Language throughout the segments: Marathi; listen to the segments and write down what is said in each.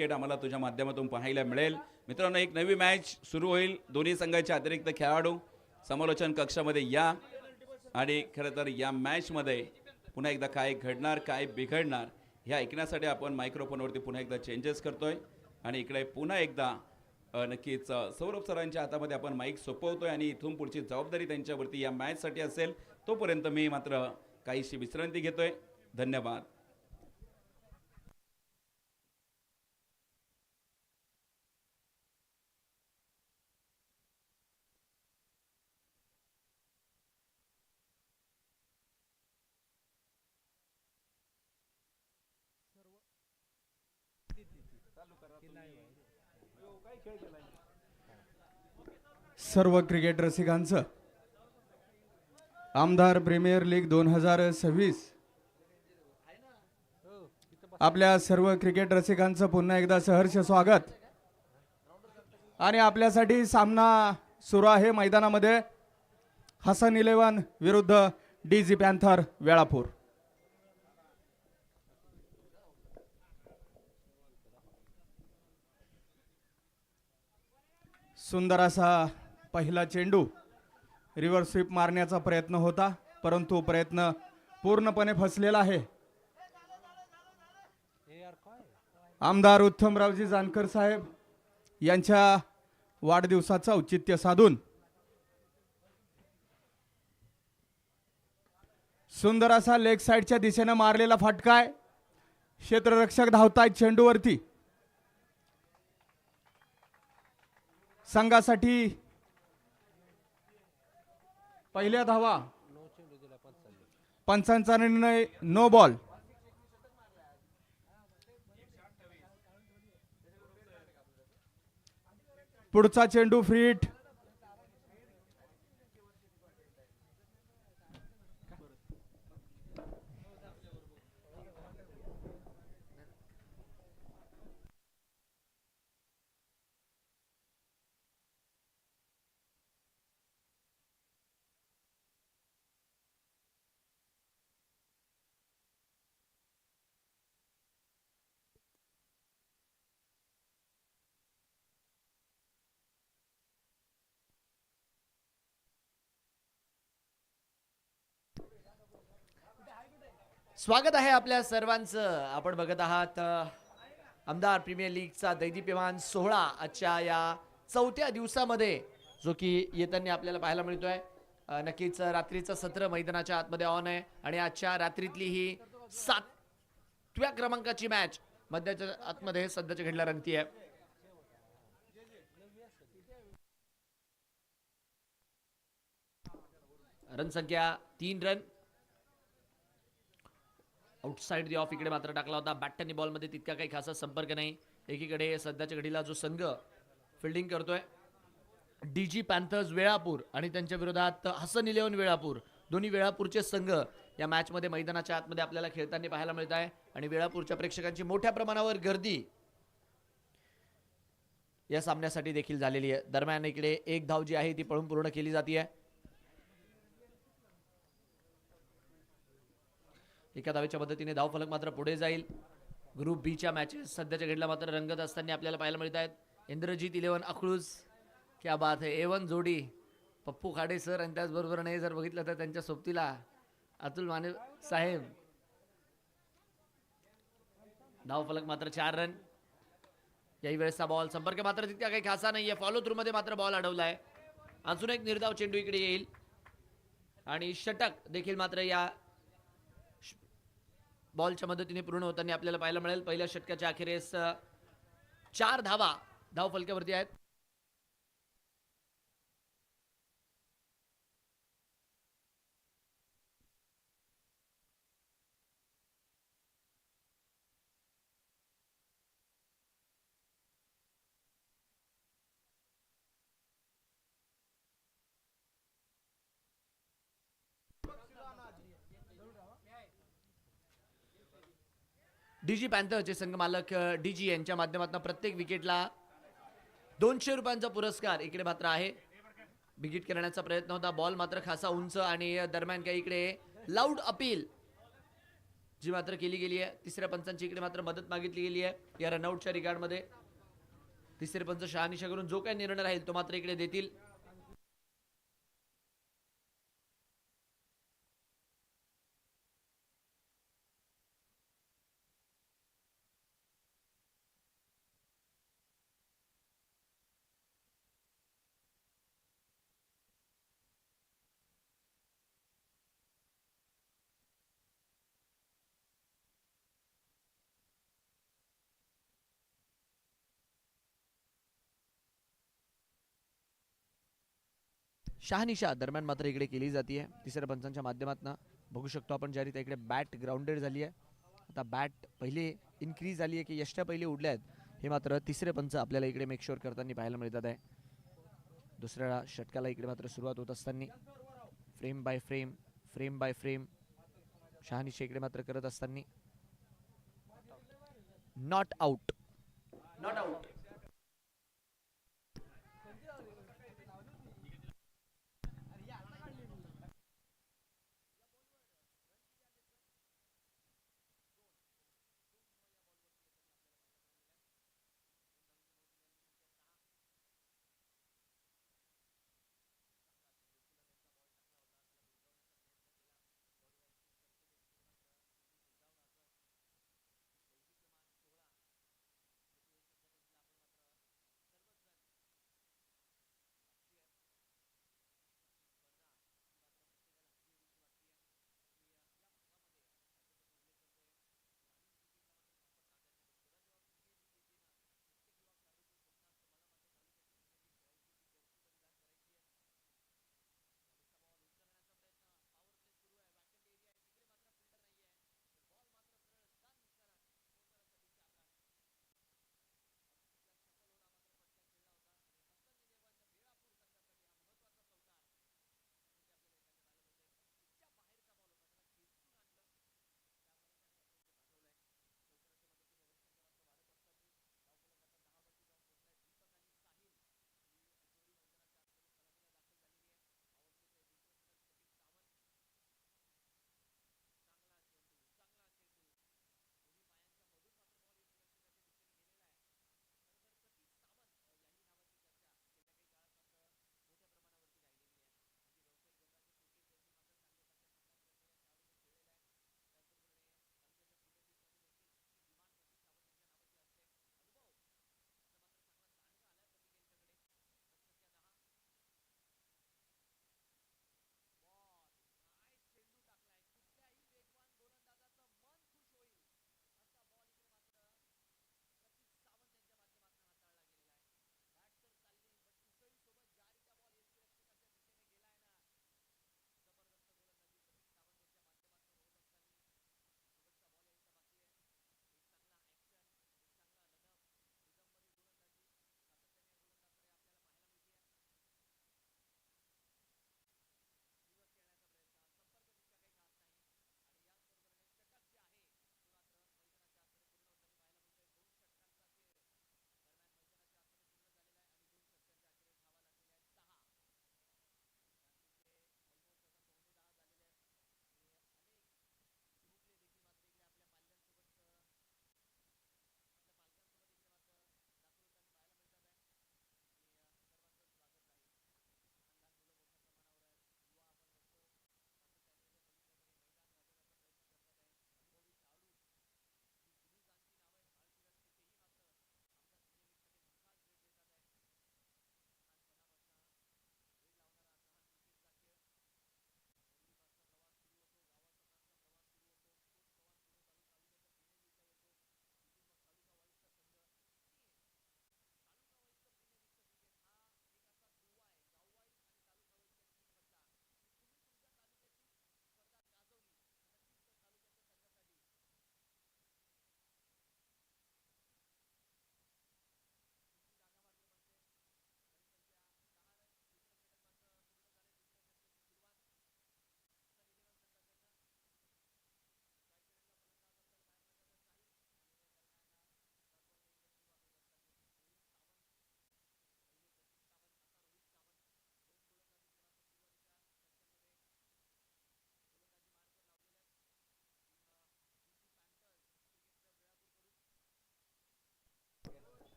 क्रिकेट आम्हाला तुझ्या माध्यमातून पाहायला मिळेल. मित्रांनो, एक नवी मॅच सुरू होईल. दोन्ही संघाचे अतिरिक्त खेळाडू समालोचन कक्षामध्ये या आणि खरं तर या मॅचमध्ये पुन्हा एकदा काय घडणार काय बिघडणार हे ऐकण्यासाठी आपण मायक्रोफोनवरती पुन्हा एकदा चेंजेस करतोय आणि इकडे पुन्हा एकदा नक्कीच सौरभ सरांच्या हातामध्ये आपण माईक सोपवतोय आणि इथून पुढची जबाबदारी त्यांच्यावरती या मॅचसाठी असेल. तोपर्यंत मी मात्र काहीशी विश्रांती घेतोय. धन्यवाद. सर्व क्रिकेट रसिकांचं आमदार प्रीमियर लीग 2026 आपल्या सर्व क्रिकेट रसिकांचं पुन्हा एकदा सहर्ष स्वागत. आणि आपल्यासाठी सामना सुरू आहे मैदानामध्ये. हसन 11 विरुद्ध डीजी पॅन्थर वेळापूर. सुंदर असा पहिला चेंडू रिव्हर्स स्वीप मारण्याचा प्रयत्न होता, परंतु प्रयत्न पूर्णपणे फसलेला आहे. आमदार उत्तमरावजी जानकर साहेब यांच्या वाढदिवसाचं औचित्य साधून सुंदर असा लेग साइडच्या दिशेने मारलेला फटका. क्षेत्ररक्षक धावतायत चेंडूवरती. संघासाठी पहिल्या धावा. पंचांचा निर्णय नो बॉल. पुढचा चेंडू फ्री हिट. स्वागत आहे आपल्या सर्वांचं. आपण बघत आहात आमदार प्रीमियर लीगचा दैदिप्यमान सोहळा आजच्या या 4थ्या दिवसामध्ये, जो की येताना आपल्याला पाहायला मिळतोय. नक्कीच रात्रीचं सत्र मैदानाच्या आतमध्ये ऑन आहे आणि आजच्या रात्रीतली ही 7व्या क्रमांकाची मॅच मध्याच्या आतमध्ये सध्याच्या घडीला रंगती आहे. रन संख्या 3 रन. आउटसाइड दी ऑफ इकडे मात्र टाकला होता. बॅट आणि बॉलमध्ये तितका काही खासा संपर्क नाही. एकीकडे सध्याच्या घडीला जो संघ फिल्डिंग करतोय डीजी पॅन्थर्स वेळापूर आणि त्यांच्या विरोधात हसन 11 वेळापूर. दोन्ही वेळापूरचे संघ या मॅचमध्ये मैदानाच्या आतमध्ये आपल्याला खेळताना पाहायला मिळत आहे आणि वेळापूरच्या प्रेक्षकांची मोठ्या प्रमाणावर गर्दी या सामन्यासाठी देखील झालेली आहे. दरम्यान इकडे एक धाव जी आहे ती पळून पूर्ण केली जाते. एका धावेच्या मदतीने धावफलक मात्र पुढे जाईल. ग्रुप बी च्या मॅचेस सध्याच्या घडीला मात्र रंगत असताना आपल्याला पाहायला मिळत आहेत. इंद्रजीत 11 अकळूज, क्या बात है. A1 जोडी पप्पू खाडे सर आणि त्याचबरोबर नाही जर बघितलं तर त्यांच्या सोबतीला अतुल माने साहेब. धावफलक मात्र 4 रन. याही वेळेसचा बॉल संपर्क मात्र तितका काही खासा नाहीये. फॉलो थ्रू मध्ये मात्र बॉल अडवलाय. अजून एक निर्धाव चेंडू इकडे येईल आणि षटक देखील मात्र या बॉलच्या मदतीने पूर्ण होताना आपल्याला पाहायला मिळेल. पहिल्या षटकाच्या अखेरीस 4 धावा धावफलकावरती आहेत. डीजी पॅन्थरचे संघ मालक डीजी यांच्या माध्यमातून प्रत्येक विकेटला 200 रुपयांचा पुरस्कार इकडे मात्र आहे. विकेट करण्याचा प्रयत्न होता. बॉल मात्र खासा उंच आणि दरम्यान काही इकडे लाऊड अपील जी मात्र केली गेली आहे. तिसऱ्या पंचांची इकडे मात्र मदत मागितली गेली आहे या रनआउटच्या रिगार्डमध्ये. तिसरे पंच शहानिशा करून जो काही निर्णय राहील तो मात्र इकडे देतील. शहानिशा दरम्यान मात्र इकडे केली जाते तिसऱ्या पंचांच्या माध्यमातून. बघू शकतो आपण ज्या रीती इकडे बॅट ग्राउंडेड झाली आहे. आता बॅट पहिले इन्क्रीज झाली आहे की यष्ट्या पहिले उडल्या आहेत हे मात्र तिसरे पंच आपल्याला इकडे मेक शुअर करताना पाहायला मिळतात आहे. दुसऱ्या षटकाला इकडे मात्र सुरुवात होत असताना frame by frame frame by frame शहानिशा इकडे मात्र करत असताना not out not out.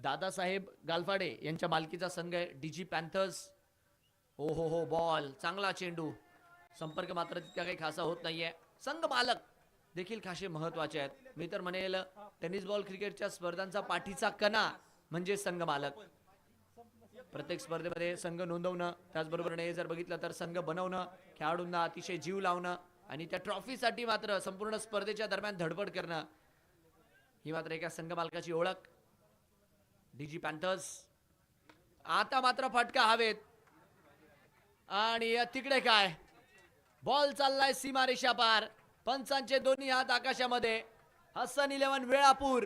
Dadasaheb Galphade यांच्या मालकीचा संघ आहे डीजी पॅन्थर्स. हो हो हो, बॉल चांगला चेंडू, संपर्क मात्र तितका काही खासा होत नाहीये. संघ मालक देखील खासे महत्वाचे आहेत. मी तर म्हणेल टेनिस बॉल क्रिकेटच्या स्पर्धांचा पाठीचा कणा म्हणजे संघ मालक. प्रत्येक स्पर्धेमध्ये संघ नोंदवणं, त्याचबरोबर जर बघितलं तर संघ बनवणं, खेळाडूंना अतिशय जीव लावणं आणि त्या ट्रॉफीसाठी मात्र संपूर्ण स्पर्धेच्या दरम्यान धडपड करणं, ही मात्र एका संघ मालकाची ओळख. डीजी पॅन्थर्स आता मात्र फटका हवेत आणि तिकडे काय, बॉल चाललाय सीमारेषा पार. पंचांचे दोन्ही हात आकाशामध्ये. हसन 11 वेळापूर,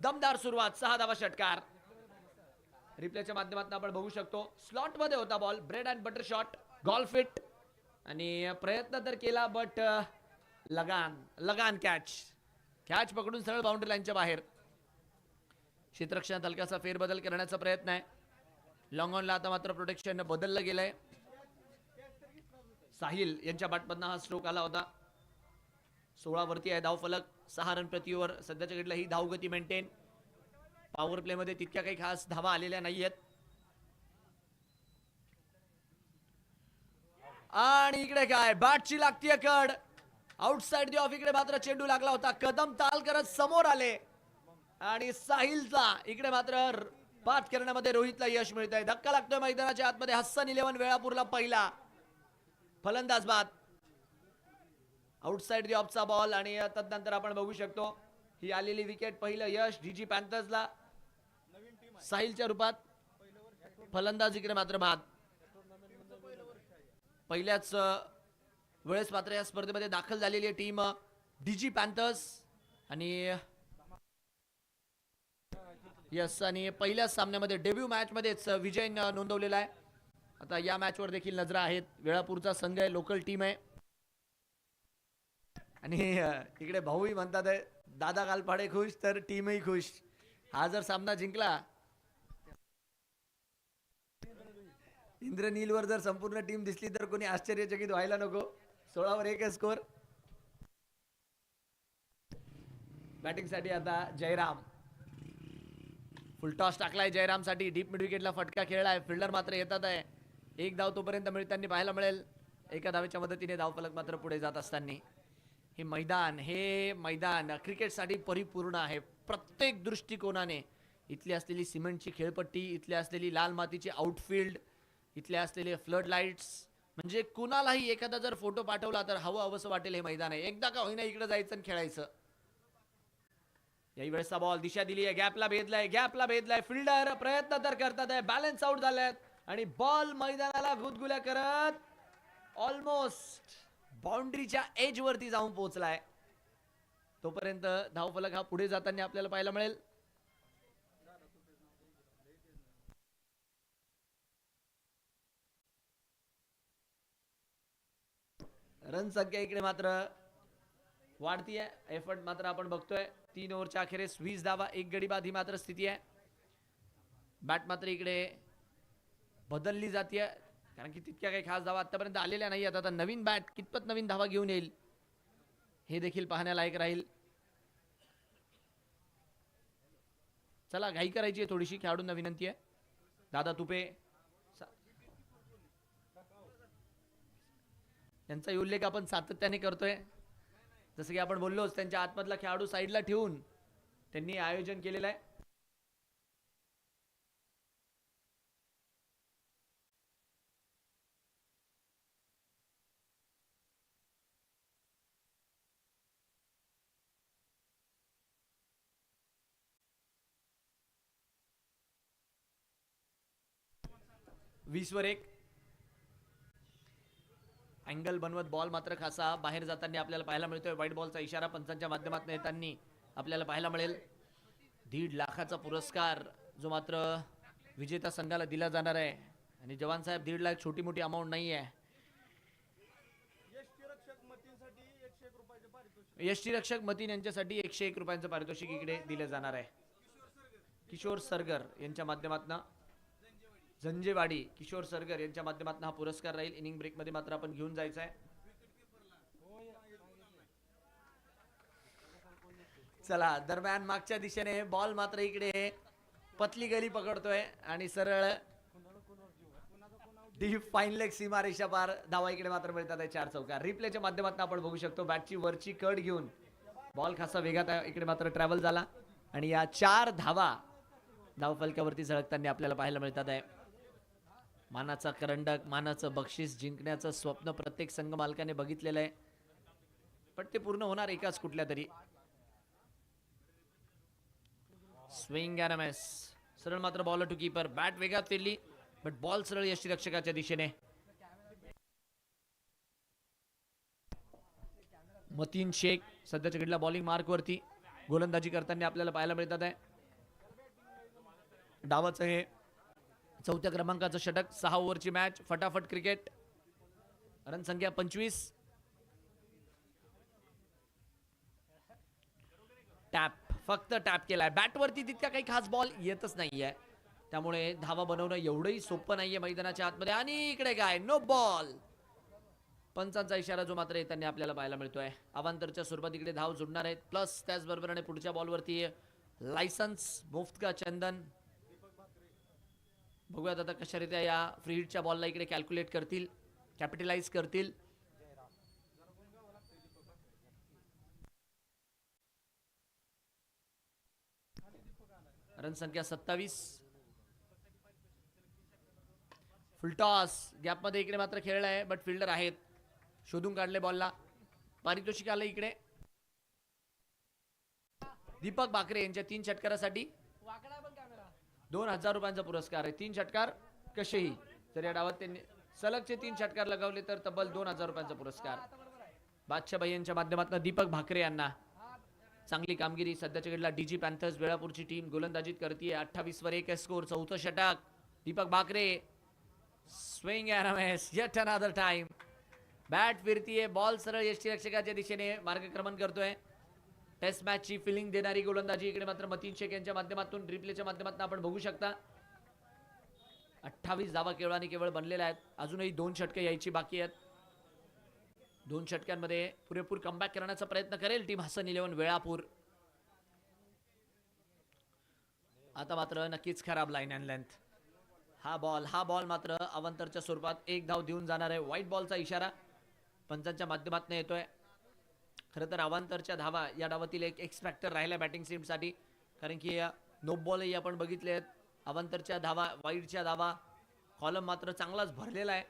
दमदार सुरुवात, 6 धावा षटकार. रिप्लेच्या माध्यमातून आपण बघू शकतो, स्लॉट मध्ये होता ball, bread and butter shot, गॉल फिट, आणि प्रयत्न तर केला बट लगान कॅच पकडून सरळ बाउंड्री लाईनच्या बाहेर. क्षेत्ररक्षणात हलकासा फेरबदल करण्याचा प्रयत्न आहे. लॉंग ऑनला आता मात्र प्रोटेक्शन बदललं गेलंय. साहिल यांच्या बॅटमधनं हा स्ट्रोक आला होता. 16 वरती आहे धावफलक, 6 रन प्रति ओव्हर. सध्याच्या घडीला ही धावगती मेंटेन. पॉवर प्ले मध्ये तितक्या काही खास धावा आलेल्या नाहीयेत. आणि इकडे काय, बॅटची लागतीये कड, आउटसाइड दी ऑफ. इकडे मात्र चेंडू लागला होता, कदम ताल करत समोर आले आणि साहिलचा इकडे मात्र पात करण्यामध्ये रोहितला यश मिळत आहे. धक्का लागतोय मैदानाच्या आतमध्ये. हसन 11 वेळापूरला पहिला फलंदाज बाद. आउटसाइड दी ऑफचा बॉल आणि तदनंतर आपण बघू शकतो ही आलेली विकेट. पहिलं यश डीजी पॅन्थर्सला साहिलच्या रूपात. फलंदाज इकडे मात्र बाद. पहिल्याच वेळेस मात्र या स्पर्धेमध्ये दाखल झालेली आहे टीम डीजी पॅन्थर्स. आणि यस, आणि पहिल्याच सामन्यामध्ये डेब्यू मॅच मध्येच विजय नोंदवलेला आहे. आता या मॅच वर देखील नजरा आहेत. वेळापूरचा संघ आहे, लोकल टीम आहे. आणि इकडे भाऊही म्हणतात आहे, दादा गालफाडे खुश तर टीमही खुश. हा जर सामना जिंकला, इंद्रनीलवर जर संपूर्ण टीम दिसली तर कोणी आश्चर्यचकित व्हायला नको. 16 वर 1 स्कोर. बॅटिंग साठी आता जयराम. फुल टॉस टाकलाय जयराम साठी. डीप मिड विकेटला फटका खेळलाय. फिल्डर मात्र येतात आहे. 1 धाव तोपर्यंत मिळताना पाहायला मिळेल. एका धावेच्या मदतीने धावफलक मात्र पुढे जात असताना हे मैदान क्रिकेटसाठी परिपूर्ण आहे. प्रत्येक दृष्टिकोनाने इथली असलेली सिमेंटची खेळपट्टी, इथली असलेली लाल मातीची आउटफील्ड, इथले असलेले फ्लड लाईट्स, म्हणजे कुणालाही एखादा जर फोटो पाठवला तर हवं हवंसं वाटेल हे मैदान आहे. एकदा का होईना इकडे जायचं आणि खेळायचं. याही वेळेसचा बॉल दिशा दिली आहे, गॅपला भेदलाय. फिल्डर प्रयत्न तर करतात आहे, बॅलन्स आउट झालेत आणि बॉल मैदानाला गुदगुल्या करत ऑलमोस्ट बाउंड्रीच्या एज वरती जाऊन पोहोचलाय. तोपर्यंत धावफलक हा पुढे जाताना आपल्याला पाहायला मिळेल. रन संख्या इकडे मात्र वाढतीये. एफर्ट मात्र आपण बघतोय. 3 ओव्हरच्या अखेरीस 20 धावा, 1 गडी बाद ही मात्र स्थिती आहे. बॅट मात्र इकडे बदलली जाते, कारण की तितक्या काही खास धावा आतापर्यंत आलेल्या नाही. आता नवीन बॅट कितपत नवीन धावा घेऊन येईल हे देखील पाहण्यालायक राहील. चला, घाई करायची आहे थोडीशी. खेळाडूंना विनंती आहे. दादा तुपे यांचा उल्लेख आपण सातत्याने करतोय. जसं की आपण बोललोच, त्यांच्या आतमधला खेळाडू साईडला ठेवून त्यांनी आयोजन केलेलं आहे. वीस वर 1 अँगल बनवत बॉल मात्र खासा बाहेर जाताना आपल्याला पाहायला मिळतोय. व्हाईट बॉलचा इशारा पंचांच्या माध्यमातून येताना आपल्याला पाहायला मिळेल. 1.5 लाखाचा पुरस्कार जो मात्र विजेता संघाला दिला जाणार आहे. आणि जवान साहेब 1.5 लाख छोटी मोठी अमाऊंट नाही आहे. यष्टीरक्षक मतीन यांच्यासाठी 101 रुपयांचं पारितोषिक इकडे दिले जाणार आहे. किशोर सरगर यांच्या माध्यमातून, झंजेवाडी किशोर सरगर यांच्या माध्यमातून हा पुरस्कार राहील. इनिंग ब्रेक मध्ये मात्र आपण घेऊन जायचं आहे. चला, दरम्यान मागच्या दिशेने बॉल मात्र इकडे पतली गली पकडतोय आणि सरळ डीप फाईन लेग सीमारेषा पार धावा इकडे मात्र मिळतात आहे 4 चौकार. रिप्लेच्या माध्यमातून आपण बघू शकतो बॅटची वरची कड घेऊन बॉल खासा वेगात इकडे मात्र ट्रॅव्हल झाला आणि या 4 धावा धावफलकावरती झळकताना आपल्याला पाहायला मिळतात आहे. मानाचा करंडक, मानाचं बक्षीस जिंकण्याचं स्वप्न प्रत्येक संघ मालकाने बघितलेलं आहे, पण ते पूर्ण होणार एकाच कुठल्या तरी. Swing and miss. सरळ मात्र बॉल टू कीपर. बॅट वेगात फिरली बट बॉल सरळ यष्टीरक्षकाच्या दिशेने. मतीन शेख सध्याच्या घडीला बॉलिंग मार्क वरती गोलंदाजी करताना आपल्याला पाहायला मिळतात आहे. डावाचं हे 4थ्या क्रमांकाचं षटक. 6 ओव्हरची मॅच. फटाफट क्रिकेट. रन संख्या 25. टॅप, फक्त टॅप केलाय. बॅटवरती तितका काही खास बॉल येतच नाहीये, त्यामुळे धावा बनवणं एवढंही सोपं नाहीये मैदानाच्या आतमध्ये. आणि इकडे काय, नो बॉल. पंचांचा इशारा जो मात्र येताना आपल्याला पाहायला मिळतोय. अवांतरच्या स्वरूपात इकडे धाव जोडणार आहेत. प्लस त्याचबरोबर पुढच्या बॉलवरती लायसन्स मुफ्त का चंदन. बघूयात आता कशारित्या या फ्री हिटच्या बॉलला इकडे कॅल्क्युलेट करतील, कॅपिटलाइज करतील. रन संख्या 27. फुलटॉस गॅपमध्ये इकडे मात्र खेळला आहे, बट फिल्डर आहेत, शोधून काढले बॉलला. पारितोषिक आलं इकडे दीपक बाकरे यांच्या 3 षटकारासाठी 2000 रुपयांचा पुरस्कार आहे. 3 षटकार कसेही, तर या डावात त्यांनी सलगचे 3 षटकार लगावले तर तब्बल 2000 रुपयांचा पुरस्कार. बादशाह यांच्या माध्यमातून दीपक भाकरे यांना चांगली कामगिरी. सध्याच्या घडीला डीजी पॅन्थर्स वेळापूरची टीम गोलंदाजीत करते. 28 वर 1 स्कोर. 4थं षटक Deepak Bhakare. Swing and miss. Yet another time. Bat फिरतीये, बॉल सरळ यष्टीरक्षकाच्या दिशेने मार्गक्रमण करतोय. टेस्ट मॅचची फिलिंग देणारी गोलंदाजी इकडे मात्र मतीन शेख यांच्या माध्यमातून रिप्लेच्या माध्यमातून आपण बघू शकता. 28 धावा केवळ केवळ बनलेल्या आहेत. अजूनही 2 षटके यायची बाकी आहेत. 2 षटक्यांमध्ये पुरेपूर कमबॅक करण्याचा प्रयत्न करेल टीम हसन 11 वेळापूर. आता मात्र नक्कीच खराब लाईन अँड लेंथ. हा बॉल मात्र अवांतरच्या स्वरूपात 1 धाव देऊन जाणार आहे. व्हाईट बॉलचा इशारा पंचांच्या माध्यमातून येतोय. खरं तर अवांतरच्या धावा या डावातील एक एक्स फॅक्टर राहिला बॅटिंग टीमसाठी, कारण की नो बॉलही आपण बघितले आहेत. अवांतरच्या धावा, वाईडच्या धावा, कॉलम मात्र चांगलाच भरलेला आहे.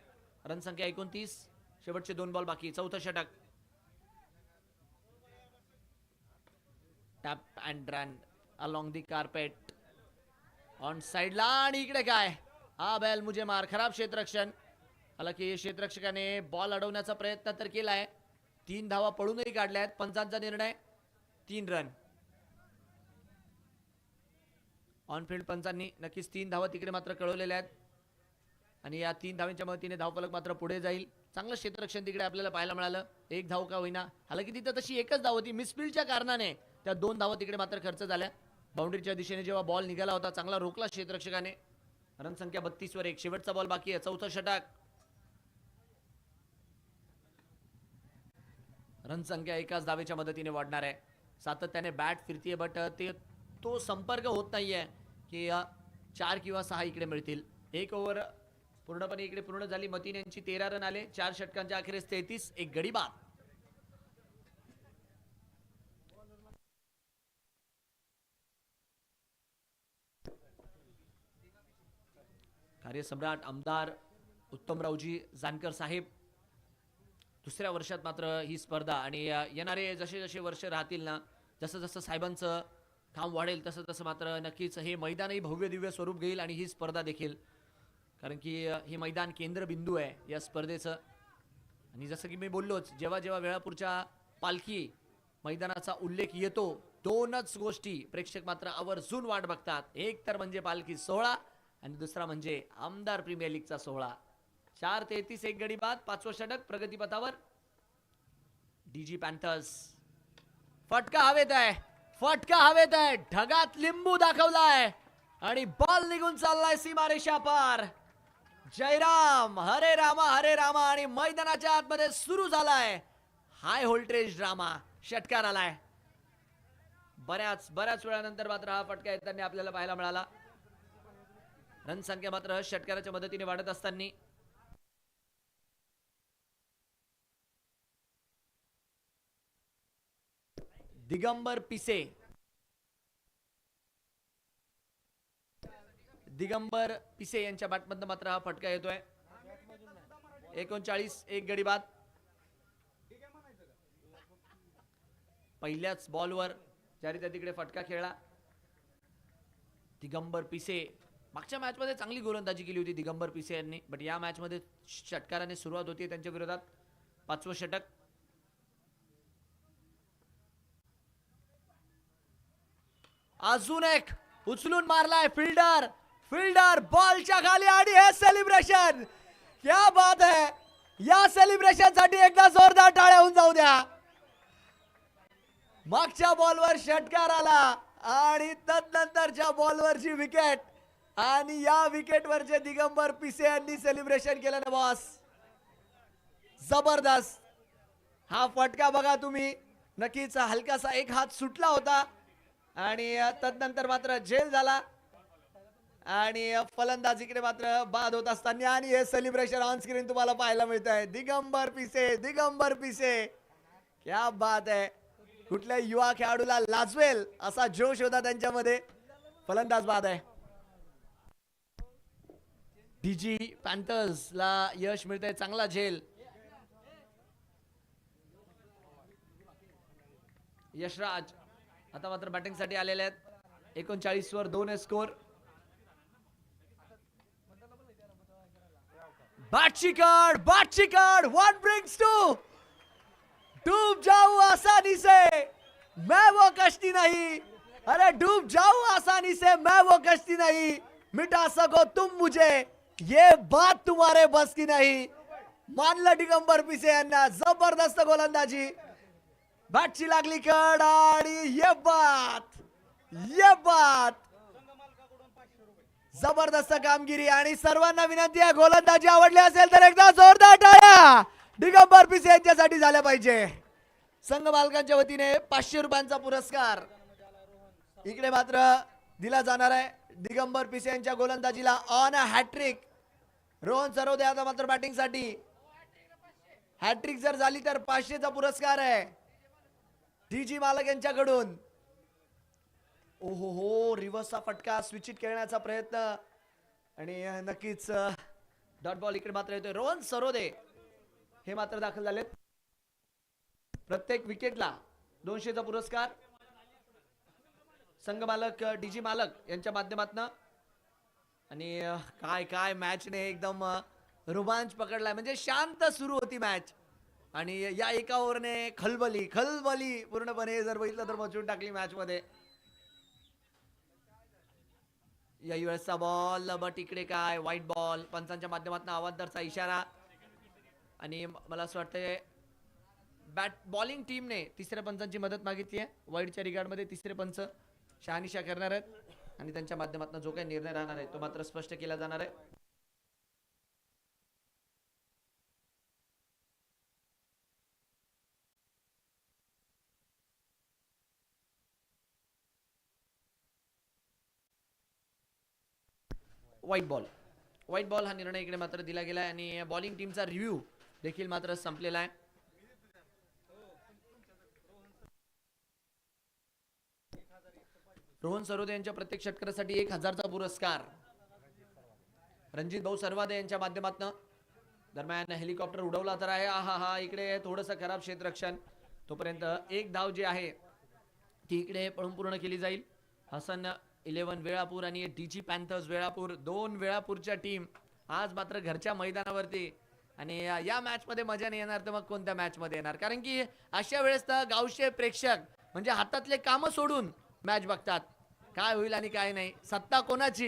रन संख्या 29. शेवटचे 2 बॉल बाकी. 4थं षटक. Tap and run along the carpet on साइडला. आणि इकडे काय, हा बैल मुझे मार. खराब क्षेत्ररक्षण. हालांकी क्षेत्ररक्षकाने बॉल अडवण्याचा प्रयत्न तर केलाय. 3 धावा पळूनही काढल्या आहेत. पंचांचा निर्णय 3 रन. ऑनफिल्ड पंचांनी नक्कीच 3 धावा तिकडे मात्र कळवलेल्या आहेत आणि या 3 धावांच्या मदतीने धावफलक मात्र पुढे जाईल. चांगलं क्षेत्ररक्षण तिकडे आपल्याला पाहायला मिळालं. 1 धाव का होईना, हालांकी तिथं तशी एकच धाव होती. मिसफिल्डच्या कारणाने त्या 2 धावा तिकडे मात्र खर्च झाल्या. बाउंड्रीच्या दिशेने जेव्हा बॉल निघाला होता, चांगला रोखला क्षेत्ररक्षकाने. रन संख्या 32 वर 1. शेवटचा बॉल बाकी आहे. 4थं षटक. रन संख्या एकाच धावेच्या मदतीने वाढणार आहे. सातत्याने बॅट फिरतीये, बट तो संपर्क होत नाहीये की 4 किंवा 6 इकडे मिळतील. 1 ओव्हर पूर्णपणे इकडे पूर्ण झाली. मतीन यांची 13 रन आले. 4 षटकांच्या अखेरीस 33. 1 गडी बाद. कार्यसम्राट आमदार उत्तमरावजी जानकर साहेब, दुसऱ्या वर्षात मात्र ही स्पर्धा आणि येणारे जसे जसे वर्ष राहतील ना, जसं जसं साहेबांचं काम वाढेल तसं तसं मात्र नक्कीच हे मैदानही भव्य दिव्य स्वरूप घेईल आणि ही स्पर्धा देखील, कारण की हे मैदान केंद्रबिंदू आहे या स्पर्धेचं. आणि जसं की मी बोललोच, जेव्हा जेव्हा वेळापूरच्या पालखी मैदानाचा उल्लेख येतो, 2च गोष्टी प्रेक्षक मात्र आवर्जून वाट बघतात. एक तर म्हणजे पालखी सोहळा आणि दुसरा म्हणजे आमदार प्रीमियर लीगचा सोहळा. 4-33. 1 गडी बाद. 5वं षटक प्रगतीपथावर. डीजी पॅन्थर्स. फटका हवेत आहे, फटका हवेत आहे. ढगात लिंबू दाखवलाय आणि बॉल निघून चाललाय सीमारेषा पार. जयराम हरे रामा आणि मैदानाच्या आतमध्ये सुरू झालाय हाय व्होल्टेज ड्रामा. षटकार आलाय. बऱ्याच वेळानंतर मात्र हा फटका येताना आपल्याला पाहायला मिळाला. रन संख्या मात्र षटकाराच्या मदतीने वाढत असताना दिगंबर पिसे यांच्या बॅटमधनं मात्र हा फटका येतोय. 39 एक गडी बाद. पहिल्याच बॉलवर ज्यारी त्या तिकडे फटका खेळला. दिगंबर पिसे मागच्या मॅच मध्ये चांगली गोलंदाजी केली होती दिगंबर पिसे यांनी, बट या मॅच मध्ये षटकाराने सुरुवात होती त्यांच्या विरोधात. 5वं षटक. अजून एक उचलून मारलाय फिल्डर बॉलच्या खाली आणि हे सेलिब्रेशन क्या बात है. या सेलिब्रेशन साठी एकदा जोरदार टाळ्या होऊन जाऊ द्या. मागच्या बॉलवर षटकार आला आणि तदनंतरच्या बॉलवरची विकेट आणि या विकेटवरचे दिगंबर पिसे यांनी सेलिब्रेशन केलं ना बॉस. जबरदस्त. हा फटका बघा तुम्ही, नक्कीच हलकासा एक हात सुटला होता आणि तदनंतर मात्र झेल झाला आणि फलंदाजीकडे मात्र बाद होत असताना आणि हे सेलिब्रेशन ऑन स्क्रीन तुम्हाला पाहायला मिळत आहे. दिगंबर पिसे क्या बात आहे. कुठल्या युवा खेळाडूला लाजवेल असा जोश होता त्यांच्यामध्ये. फलंदाज बाद आहे. डीजी पॅन्थर्सला यश मिळतंय. चांगला झेल. यशराज आता मात्र बॅटिंग साठी आलेले आहेत. 39 वर 2 स्कोर. बाटशिकड 1 brings 2. डूब जाऊं आसानी से मैं वो कश्ती नहीं. अरे डूब जाऊं आसानी से मैं वो कश्ती नहीं. मिटा सको तुम मुझे ये बात तुम्हारे बस की नहीं. मानलं दिगंबर पिसे यांना. जबरदस्त गोलंदाजी. बॅटची लागली कड आणि ये बात जबरदस्त कामगिरी. आणि सर्वांना विनंती आहे, गोलंदाजी आवडली असेल तर एकदा जोरदार टाळ्या दिगंबर पिसे यांच्यासाठी झाल्या पाहिजे. संघ मालकांच्या वतीने 500 रुपयांचा पुरस्कार इकडे मात्र दिला जाणार आहे दिगंबर पिसे यांच्या गोलंदाजीला on a hattrick. Rohan Sarode आता मात्र बॅटिंग साठी. हॅट्रिक जर झाली तर 500चा पुरस्कार आहे डीजी मालक यांच्याकडून. ओहो रिव्हर्सचा फटका. स्विच इट खेळण्याचा प्रयत्न आणि नक्कीच डॉट बॉल इकडे मात्र येतोय. रोहन सरोदे हे मात्र दाखल झालेत. प्रत्येक विकेटला 200चा पुरस्कार संघ मालक डीजी मालक यांच्या माध्यमातून. आणि काय मॅचने एकदम रोमांच पकडलाय. म्हणजे शांत सुरू होती मॅच आणि या एका ओव्हरने खलबली पूर्णपणे जर बघितलं तर मचून टाकली मॅच मध्ये. या वेळेसचा बॉल बट इकडे काय वाईट बॉल. पंचांच्या माध्यमातून आवाजदारचा इशारा. आणि मला असं वाटतंय बॉलिंग टीमने तिसऱ्या पंचांची मदत मागितली आहे. वाईडच्या रिगार्डमध्ये तिसरे पंच शहानिशा करणार आहेत आणि त्यांच्या माध्यमातून जो काही निर्णय राहणार आहे तो मात्र स्पष्ट केला जाणार आहे. व्हाईट बॉल हा निर्णय इकडे मात्र दिला गेला आहे आणि बॉलिंग टीमचा रिव्ह्यू देखील मात्र संपलेला आहे. रोहन सरोदे यांच्या प्रत्येक षटकारासाठी 1000चा पुरस्कार रणजित भाऊ सरवादे यांच्या माध्यमातून. दरम्यान हेलिकॉप्टर उडवला तर आहे. हा इकडे थोडंसं खराब क्षेत्ररक्षण. तोपर्यंत एक धाव जी आहे ती इकडे पळून पूर्ण केली जाईल. हसन 11 वेळापूर आणि डीजी पॅन्थर्स वेळापूर. 2 वेळापूरच्या टीम आज मात्र घरच्या मैदानावरती. आणि या मॅच मध्ये मजा नाही येणार तर मग कोणत्या मॅच मध्ये येणार. कारण की अशा वेळेस तर गावचे प्रेक्षक म्हणजे हातातले काम सोडून मॅच बघतात. काय होईल आणि काय नाही. सत्ता कोणाची,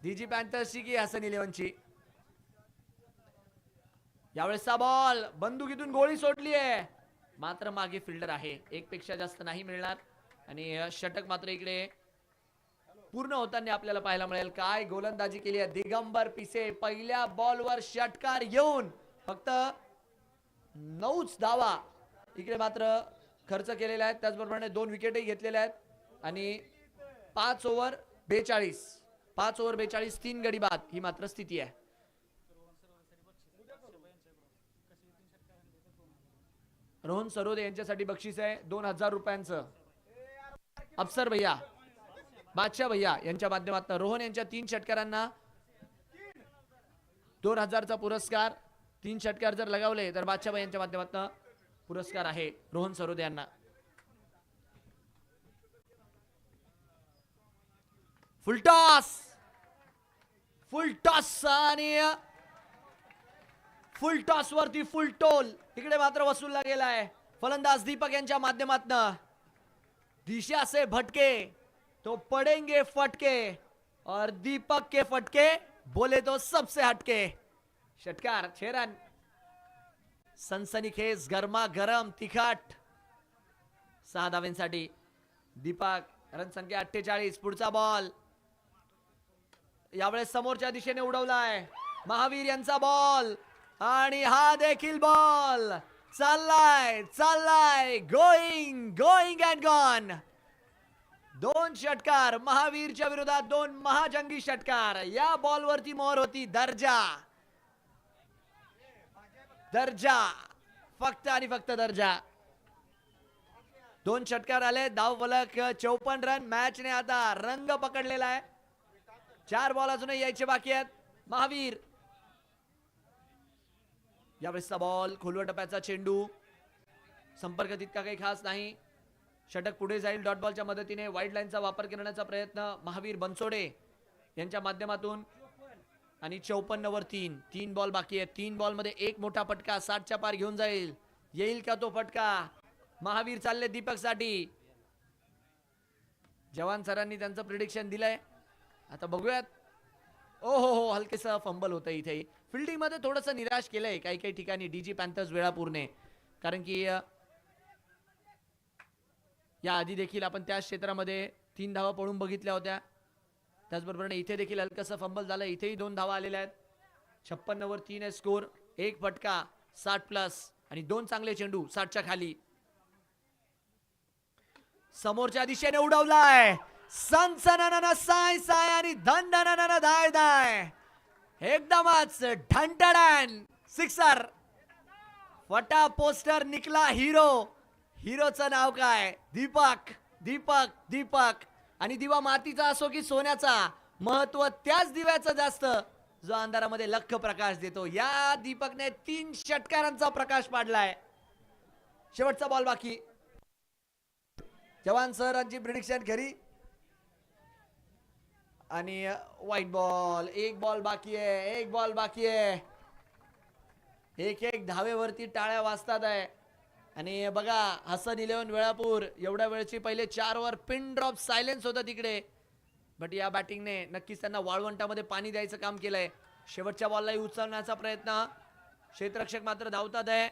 डीजी पॅन्थर्सची की हसन 11ची. यावेळेसचा बॉल बंदुकीतून गोळी सोडली आहे मात्र मागे फिल्डर आहे. एक पेक्षा जास्त नाही मिळणार आणि षटक मात्र इकडे पूर्ण होताना आपल्याला पाहायला मिळेल. काय गोलंदाजी केली आहे दिगंबर पिसे. पहिल्या बॉलवर षटकार येऊन फक्त 9च धावा इकडे मात्र खर्च केलेला आहे. त्याचबरोबर 2 विकेटही घेतलेल्या आहेत आणि 5 ओव्हर 42 5 ओव्हर 42 3 गडी बाद ही मात्र स्थिती आहे. रोहन सरोदे यांच्यासाठी बक्षीस आहे 2000 रुपयांचं. अफसर भैया, बादशाह भैया यांच्या माध्यमातून रोहन यांच्या 3 षटकारांना 2000चा पुरस्कार. 3 षटकार जर लगावले तर बादशाह भैया यांच्या माध्यमातून पुरस्कार आहे रोहन सरोदे यांना. फुल टॉस आणि फुल टॉस वरती फुल टोल इकडे मात्र वसूलला गेलाय. फलंदाज दीपक यांच्या माध्यमातून दिशा से भटके तो पडेंगे फटके और दीपक के फटके बोले तो सबसे हटके. षटकार 6 रन. सनसनीखेज गरमा गरम तिखट 6 धावांसाठी दीपक. रन संख्या 48. पुढचा बॉल यावेळेस समोरच्या दिशेने उडवलाय. महावीर यांचा बॉल आणि हा देखील बॉल चाललाय गोइंग अँड गॉन. 2 षटकार महावीरच्या विरोधात 2 महाजंगी षटकार. या बॉलवरती मोहर होती दर्जा फक्त आणि फक्त दर्जा. 2 षटकार आले. धाव फलक 54 रन. मॅचने आता रंग पकडलेला आहे. 4 बॉल अजूनही यायचे बाकी आहेत. महावीर यावेळेसचा बॉल खोलवर टप्प्याचा चेंडू. संपर्क तितका काही खास नाही. षटक पुढे जाईल. डॉट बॉलच्या मदतीने वाईड लाईनचा वापर करण्याचा प्रयत्न महावीर बनसोडे यांच्या माध्यमातून. आणि 54 वर 3 बॉल बाकी आहेत. 3 बॉल मध्ये एक मोठा फटका 60च्या पार घेऊन येईल का तो फटका. महावीर चालले दीपक साठी. जवान सरांनी त्यांचं प्रिडिक्शन दिलंय. आता बघूयात. ओ हो हलकेसा फंबल होतं इथे. फिल्डिंग मध्ये थोडंसं निराश केलंय काही ठिकाणी डीजी पॅन्थर्स वेळापूरने. कारण की या आधी देखील आपण त्या क्षेत्रामध्ये 3 धावा पळून बघितल्या होत्या. त्याचबरोबर इथे देखील हलकसं फंबल झालं. इथेही 2 धावा आलेल्या आहेत. 56 वर 3 आहे स्कोर. एक फटका 60+ आणि 2 चांगले चेंडू 60च्या खाली. समोरच्या दिशेने उडवलाय. सनसनाना साय आणि धन धाय एकदमच ढंटडन सिक्सर. फटा पोस्टर निकला हिरोचं नाव काय दीपक. आणि दिवा मातीचा असो की सोन्याचा महत्व त्याच दिव्याचं जास्त जो अंधारामध्ये लख प्रकाश देतो. या दीपकने 3 षटकारांचा प्रकाश पाडलाय. शेवटचा बॉल बाकी. जवान सरांची प्रिडिक्शन खरी. आणि व्हाईट बॉल. एक बॉल बाकी आहे. एक धावेवरती टाळ्या वाजतात आहे. आणि बघा हसन 11 वेळापूर एवढ्या वेळची पहिले 4 ओव्हर पिन ड्रॉप सायलेन्स होतं तिकडे. बट या बॅटिंगने नक्कीच त्यांना वाळवंटामध्ये पाणी द्यायचं काम केलंय. शेवटच्या बॉललाही उचलण्याचा प्रयत्न. क्षेत्ररक्षक मात्र धावतात आहे.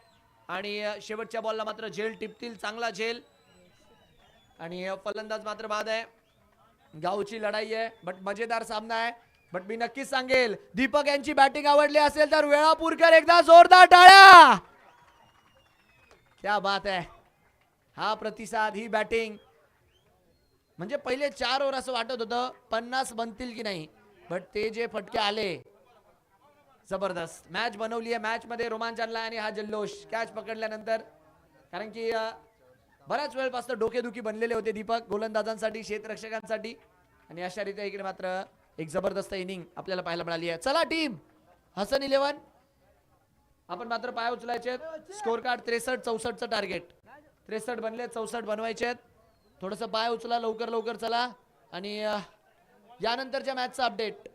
आणि शेवटच्या बॉलला मात्र झेल टिपतील. चांगला झेल. आणि फलंदाज मात्र बाद आहे. गावची लढाई आहे बट मजेदार सामना आहे. बट मी नक्कीच सांगेल दीपक यांची बॅटिंग आवडली असेल तर वेळापूरकर एकदा जोरदार टाळ्या. क्या बात आहे. हा प्रतिसाद ही बॅटिंग म्हणजे पहिले 4 ओव्हर असं वाटत होतं 50 बनतील की नाही. बट ते जे फटके आले जबरदस्त. मॅच बनवली आहे. मॅच मध्ये रोमांच आणला आणि हा जल्लोष कॅच पकडल्यानंतर. कारण की बऱ्याच वेळपासून डोकेदुखी बनलेले होते दीपक गोलंदाजांसाठी क्षेत्ररक्षकांसाठी. आणि अशा रीते इकडे मात्र एक जबरदस्त इनिंग आपल्याला पाहायला मिळाली आहे. चला टीम हसन 11 आपण मात्र पाय उचलायचे. स्कोर कार्ड 63-64चं टार्गेट. 63 बनले 64 बनवायचे आहेत. थोडंसं पाय उचला लवकर चला. आणि यानंतरच्या मॅचचा अपडेट.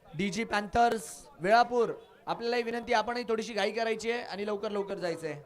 डीजी पॅन्थर्स वेळापूर आपल्याला विनंती आपणही थोडीशी घाई करायची आहे आणि लवकर जायचंय.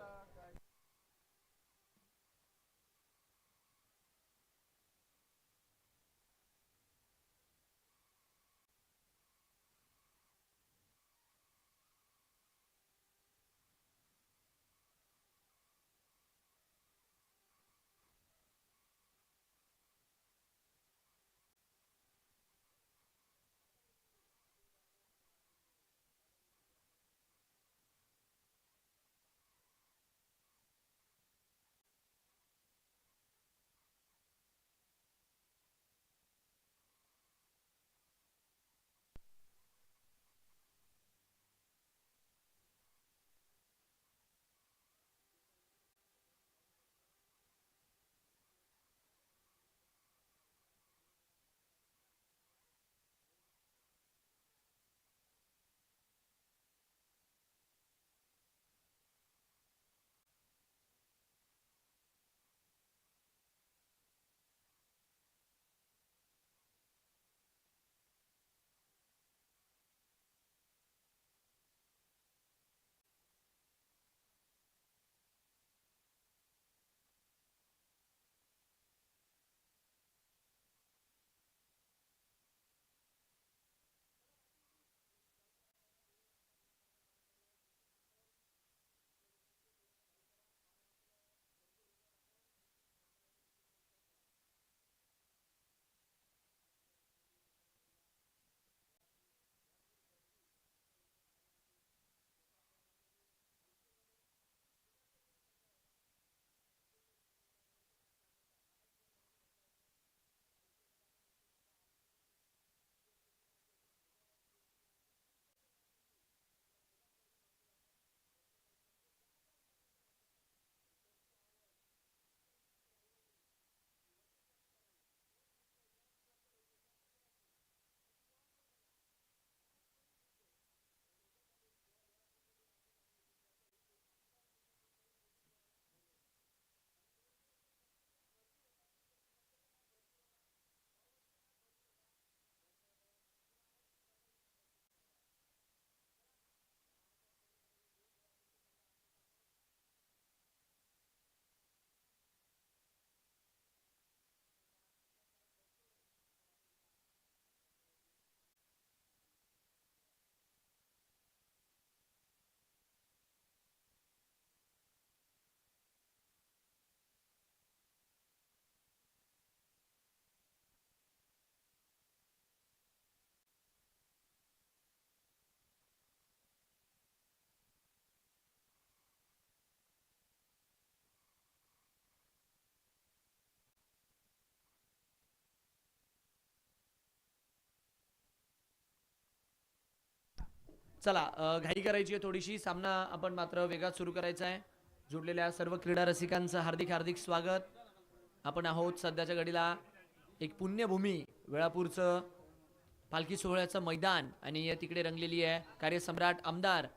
चला घाई करायची आहे थोडीशी. सामना आपण मात्र वेगात सुरू करायचा आहे. जुडलेल्या सर्व क्रीडा रसिकांचं हार्दिक हार्दिक स्वागत. आपण आहोत सध्याच्या घडीला एक पुण्यभूमी वेळापूरचं पालखी सोहळ्याचं मैदान आणि तिकडे रंगलेली आहे कार्यसम्राट आमदार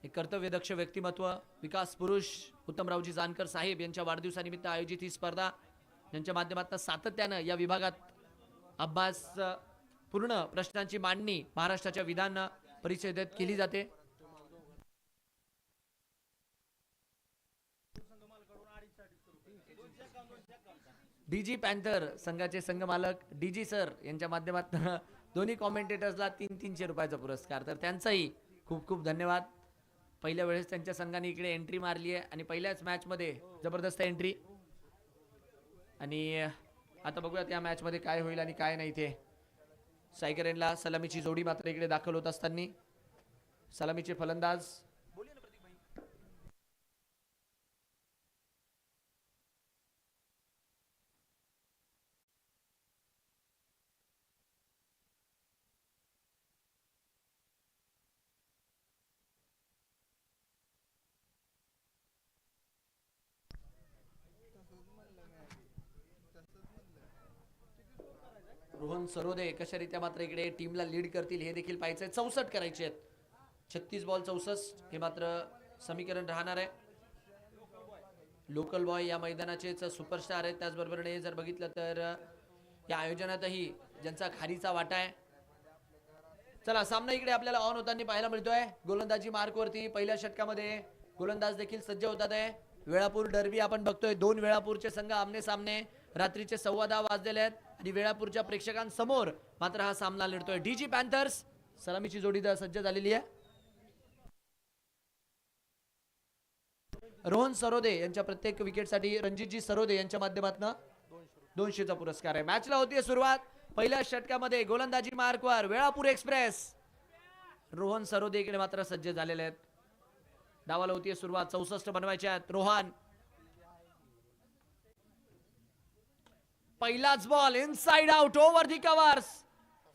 एक कर्तव्यदक्ष व्यक्तिमत्व विकास पुरुष उत्तमरावजी जानकर साहेब यांच्या वाढदिवसानिमित्त आयोजित ही स्पर्धा. यांच्या माध्यमातून सातत्यानं या विभागात अभ्यास पूर्ण प्रश्नांची मांडणी महाराष्ट्राच्या विधान परिषदेत केली जाते. डीजी पॅन्थर संघाचे संघमालक डीजी सर यांच्या माध्यमातून दोन्ही कॉमेंटेटर्सला 300 रुपयाचा पुरस्कार. तर त्यांचाही खूप खूप धन्यवाद. पहिल्या वेळेस त्यांच्या संघाने इकडे एंट्री मारली आहे आणि पहिल्याच मॅचमध्ये जबरदस्त एंट्री. आणि आता बघूयात या मॅचमध्ये काय होईल आणि काय नाही ते. सायकरेनला सलामीची जोडी मात्र इकडे दाखल होत असताना सलामीचे फलंदाज रोहन सरोदे कशारित्या मात्र इकडे टीमला लीड करतील हे देखील पाहायचंय. 64 करायचे आहेत. 36 बॉल 64 हे मात्र समीकरण राहणार आहे. लोकल बॉय या मैदानाचेच सुपरस्टार आहेत. त्याचबरोबरीने जर बघितलं तर या आयोजनातही ज्यांचा खारीचा वाटा आहे. चला सामना इकडे आपल्याला ऑन होताना पाहायला मिळतोय. गोलंदाजी मार्कवरती पहिल्या षटकामध्ये गोलंदाज देखील सज्ज होतात आहे. वेळापूर डर्बी आपण बघतोय. दोन वेळापूरचे संघ आमने सामने रात्रीचे 10:15 वाजलेले आहेत आणि वेळापूरच्या प्रेक्षकांसमोर मात्र हा सामना लढतोय. डीजी पॅन्थर्स सलामीची जोडी सज्ज झालेली आहे. रोहन सरोदे यांच्या प्रत्येक विकेटसाठी रणजितजी सरोदे यांच्या माध्यमातून 200चा पुरस्कार आहे. मॅचला होतीये सुरुवात. पहिल्या षटकामध्ये गोलंदाजी मार्कवर वेळापूर एक्सप्रेस. रोहन सरोदे इकडे मात्र सज्ज झालेले आहेत. डावाला होतीये सुरुवात. 64 बनवायच्या आहेत. रोहन पहिलाच बॉल इनसाइड आउट ओव्हर दी कव्हर्स.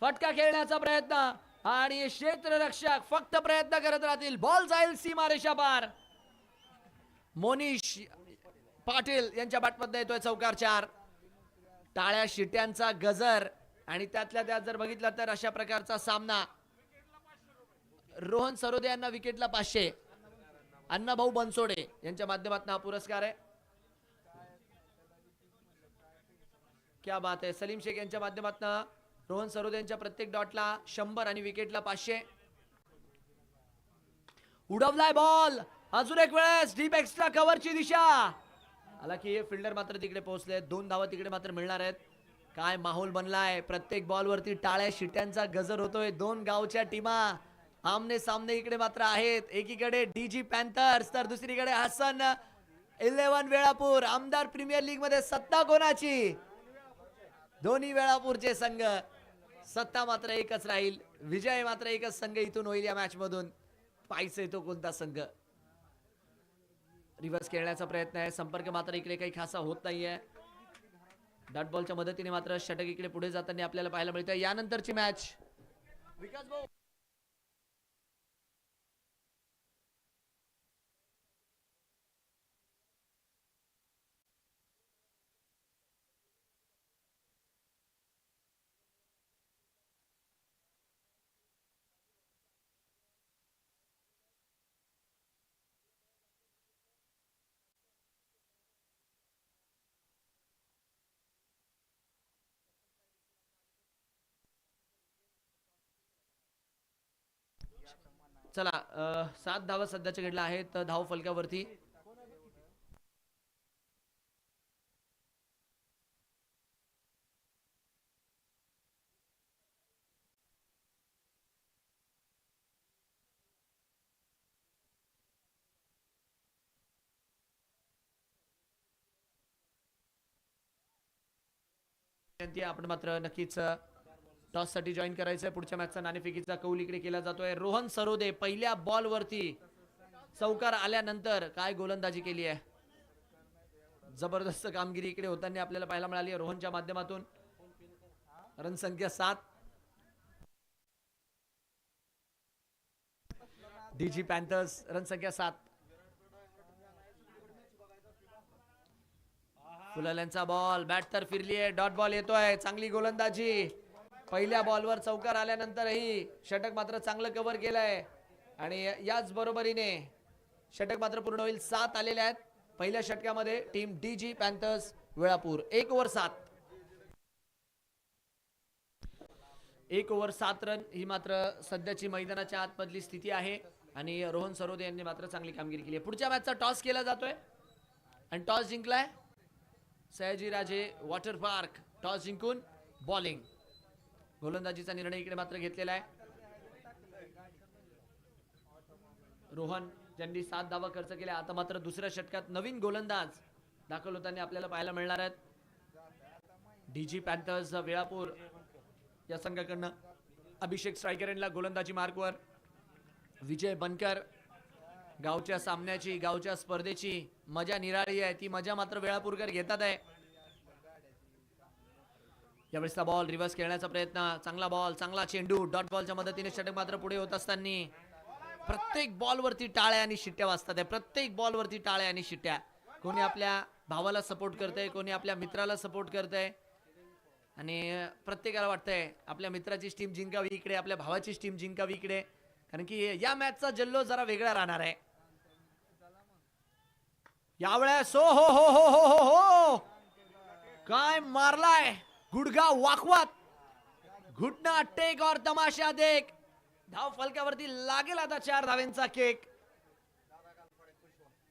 फटका खेळण्याचा प्रयत्न आणि क्षेत्ररक्षक फक्त प्रयत्न करत राहतील. बॉल जाईल सीमारेषा पार. मोनिश पाटील यांच्या बॅटमध्ये येतोय चौकार 4. टाळ्या शिट्यांचा गजर आणि त्यातल्या त्यात जर बघितलं तर अशा प्रकारचा सामना. रोहन सरोदे यांना विकेटला 500. अण्णाभाऊ बनसोडे यांच्या माध्यमातून हा पुरस्कार आहे. क्या बात आहे. सलीम शेख यांच्या माध्यमातून रोहन सरोदे यांच्या प्रत्येक डॉटला 100 आणि विकेटला 500. उडवलाय बॉल. अजून एक वेळेस डीप एक्स्ट्रा कव्हरची दिशा. हालांकि हे फिल्डर मात्र तिकडे पोहोचले. 2 धावा तिकडे मात्र मिळणार आहेत. काय माहोल बनलाय. प्रत्येक बॉलवरती टाळ्या शिट्यांचा गजर होतोय. 2 गावच्या टीमा आमने सामने इकडे मात्र आहेत. एकीकडे डीजी पॅन्थर्स तर दुसरीकडे हसन 11 वेळापूर. आमदार प्रीमियर लीग मध्ये सत्ता कोणाची. दोन्ही वेळापूरचे संघ. सत्ता मात्र एकच राहील. विजय मात्र एकच संघ इथून होईल या मॅच मधून. पाहायचं तो कोणता संघ. रिव्हर्स खेळण्याचा प्रयत्न आहे. संपर्क मात्र इकडे काही खासा होत नाहीये. डॉट बॉलच्या मदतीने मात्र षटक इकडे पुढे जाताना आपल्याला पाहायला मिळतं. यानंतरची मॅच विकास भाऊ चला 7 धावा सध्याच्या घडल्या आहेत धाव फलकावरती. आपण मात्र नक्कीच टॉस साठी जॉईन करायचंय. पुढच्या मॅचचा नाणेफेकीचा कौल इकडे केला जातोय. रोहन सरोदे पहिल्या बॉल वरती चौकार आल्यानंतर काय गोलंदाजी केली आहे. जबरदस्त कामगिरी इकडे होताना आपल्याला पाहायला मिळाली आहे रोहनच्या माध्यमातून. रन संख्या 7. डीजी पॅन्थर्स रन संख्या 7. फुलाल्यांचा बॉल, बॅट तर फिरली आहे, डॉट बॉल येतोय. चांगली गोलंदाजी. पहिल्या बॉलवर चौकार आल्यानंतरही षटक मात्र चांगलं कव्हर केलंय आणि याच बरोबरीने षटक मात्र पूर्ण होईल. 7 आलेले आहेत पहिल्या षटकामध्ये team DG panthers Velapur. 1 over 7. 1 over 7 run ही मात्र सध्याची मैदानाच्या आतमधली स्थिती आहे आणि रोहन सरोदे यांनी मात्र चांगली कामगिरी केली आहे. पुढच्या मॅचचा टॉस केला जातोय आणि टॉस जिंकलाय सयाजीराजे वॉटर पार्क. टॉस जिंकून बॉलिंग. गोलंदाजीचा निर्णय इकडे मात्र घेतलेला आहे. रोहन ज्यांनी 7 धावा खर्च केल्या. आता मात्र दुसऱ्या षटकात नवीन गोलंदाज दाखल होताना आपल्याला पाहायला मिळणार आहेत. डीजी पॅन्थर्स वेळापूर या संघाकडनं अभिषेक स्ट्रायकर यांना गोलंदाजी मार्कवर. विजय बनकर. गावच्या सामन्याची, गावच्या स्पर्धेची मजा निराळी आहे. ती मजा मात्र वेळापूरकर घेतात आहे. यावेळेसचा बॉल रिव्हर्स खेळण्याचा प्रयत्न. चांगला बॉल, चांगला चेंडू. डॉट बॉलच्या मदतीने षटक मात्र पुढे होत असताना प्रत्येक बॉलवरती टाळ्या आणि शिट्ट्या वाजतात आहे. प्रत्येक बॉलवरती टाळ्या आणि शिट्ट्या. कोणी आपल्या भावाला सपोर्ट करतंय, कोणी आपल्या मित्राला सपोर्ट करतंय आणि प्रत्येकाला वाटतंय आपल्या मित्राची टीम जिंकावी इकडे, आपल्या भावाची टीम जिंकावी इकडे, कारण की या मॅचचा जल्लोष जरा वेगळा राहणार आहे यावेळेस. हो हो हो हो हो हो हो, काय मारलाय गुडघा वाकवत. घुटना टेक और तमाशा देख. धाव फलकावरती लागेल आता 4 धावेंचा केक.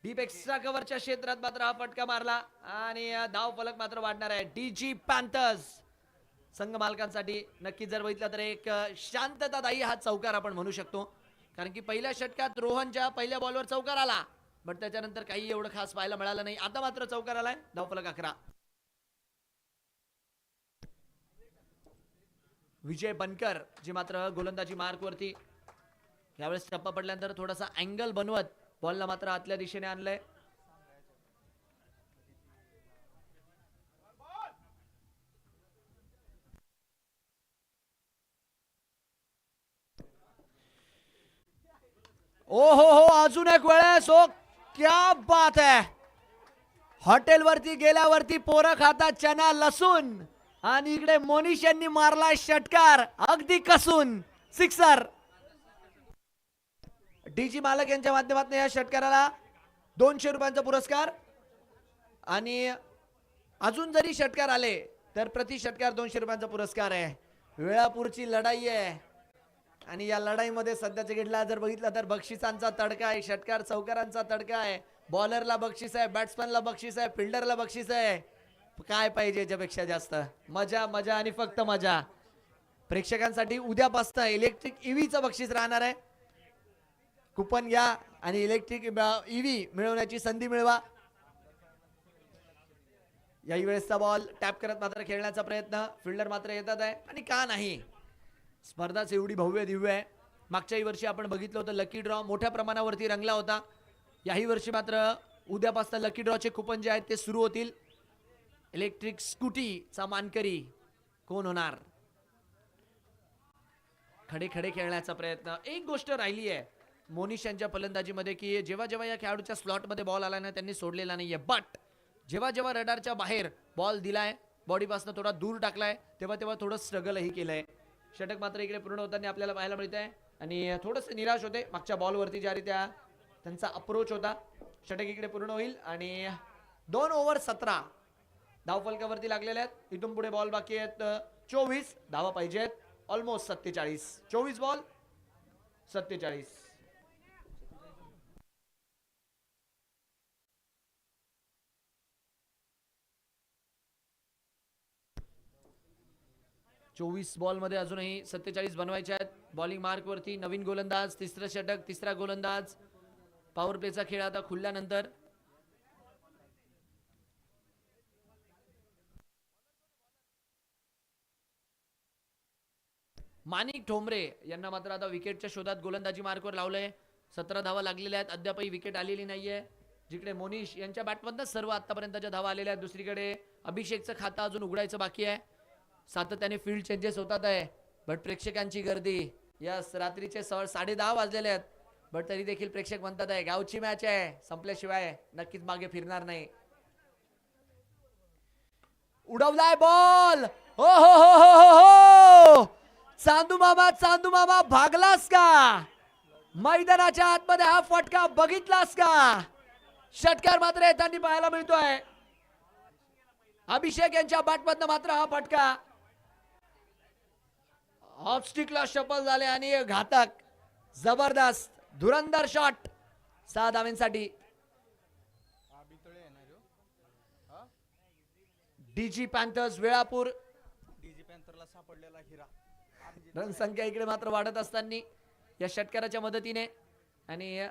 डीप एक्स्ट्रा कव्हरच्या क्षेत्रात मात्र हा फटका मारला आणि धाव फलक मात्र वाढणार आहे. डीजी पॅन्थर्स संघ मालकांसाठी नक्की जर बघितलं तर एक शांततादायी हा चौकार आपण म्हणू शकतो, कारण की पहिल्या षटकात रोहनच्या पहिल्या बॉलवर चौकार आला, बट त्याच्यानंतर काही एवढं खास पाहायला मिळालं नाही. आता मात्र चौकार आलाय. धाव फलक 11. विजय बनकर जी मात्र गोलंदाजी मार्कवरती. यावेळेस टप्पा पडल्यानंतर थोडासा अँगल बनवत बॉलला मात्र आतल्या दिशेने आणलंय. ओ हो हो, अजून एक वेळेस. ओ क्या बात आहे. हॉटेलवरती गेल्यावरती पोरं खातात चना लसूण आणि इकडे मोनिश यांनी मारलाय षटकार अगदी कसून. सिक्सर. डीजी मालक यांच्या माध्यमातून या षटकाराला 200 रुपयांचा पुरस्कार आणि अजून जरी षटकार आले तर प्रति षटकार 200 रुपयांचा पुरस्कार आहे. वेळापूरची लढाई आहे आणि या लढाईमध्ये सध्याच्या घडला जर बघितलं तर बक्षिसांचा तडका आहे. षटकार चौकारांचा तडका आहे. बॉलरला बक्षीस आहे, बॅट्समॅनला बक्षीस आहे, फिल्डरला बक्षीस आहे. काय पाहिजे याच्यापेक्षा जास्त. मजा मजा आणि फक्त मजा. प्रेक्षकांसाठी उद्यापासून इलेक्ट्रिक ईव्हीचं बक्षीस राहणार आहे. कुपन घ्या आणि इलेक्ट्रिक ईव्ही मिळवण्याची संधी मिळवा. याही वेळेसचा बॉल टॅप करत मात्र खेळण्याचा प्रयत्न. फिल्डर मात्र येतात आहे आणि का नाही, स्पर्धाच एवढी भव्य दिव्य आहे. मागच्याही वर्षी आपण बघितलं होतं लकी ड्रॉ मोठ्या प्रमाणावरती रंगला होता. याही वर्षी मात्र उद्यापासून लकी ड्रॉचे कुपन जे आहेत ते सुरू होतील. इलेक्ट्रिक स्कूटीचा मानकरी कोण होणार. खडे खडे खेळण्याचा प्रयत्न. एक गोष्ट राहिली आहे मोनिश यांच्या फलंदाजीमध्ये की जेव्हा जेव्हा या खेळाडूच्या स्लॉटमध्ये बॉल आला ना त्यांनी सोडलेला नाहीये, बट जेव्हा जेव्हा रडारच्या बाहेर बॉल दिलाय, बॉडीपासून थोडा दूर टाकलाय, तेव्हा तेव्हा थोडं स्ट्रगलही केलंय. षटक मात्र इकडे पूर्ण होताना आपल्याला पाहायला मिळत आहे आणि थोडंसं निराश होते. मागच्या बॉलवरती ज्या रीत्या त्यांचा अप्रोच होता. षटक इकडे पूर्ण होईल आणि 2 ओव्हर 17 धाव फलकावरती लागलेले आहेत. इथून पुढे बॉल बाकी आहेत 24 धावा पाहिजेत. ऑलमोस्ट 47. 24 बॉल 47. चोवीस बॉल मध्ये अजूनही 47 बनवायचे आहेत. बॉलिंग मार्क वरती नवीन गोलंदाज. तिसरं षटक, तिसरा गोलंदाज. पॉवर प्लेचा खेळ आता खुलल्यानंतर माणिक ठोंबरे यांना मात्र आता विकेटच्या शोधात गोलंदाजी मार्कवर लावलंय. 17 धावा लागलेल्या आहेत. अद्यापही विकेट आलेली नाहीये. जिकडे मोनिश यांच्या बॅटमधनं सर्व आतापर्यंतच्या धावा आलेल्या आहेत. दुसरीकडे अभिषेकचं खातं अजून उघडायचं बाकी आहे. सातत्याने फील्ड चेंजेस होतात आहे, बट प्रेक्षकांची गर्दी. यस, रात्रीचे 10:30 वाजलेले आहेत. बट तरी देखील प्रेक्षक म्हणतात आहे गावची मॅच आहे, संपल्याशिवाय नक्कीच मागे फिरणार नाही. उडवलाय बॉल. हो हो हो हो हो हो, चांदू मामा भागलास का? मैदानाच्या आतमध्ये हा फटका बघितलास का? षटकार मात्र येताना पाहायला मिळतोय. अभिषेक यांच्या बॅटमधनं मात्र हा फटका ऑफस्टिकला सफल झाले आणि घातक जबरदस्त धुरंधर शॉट 6 धावांसाठी. डीजी पॅन्थर्स वेळापूर. रणसंख्या इकडे मात्र वाढत असताना या षटकाराच्या मदतीने आणि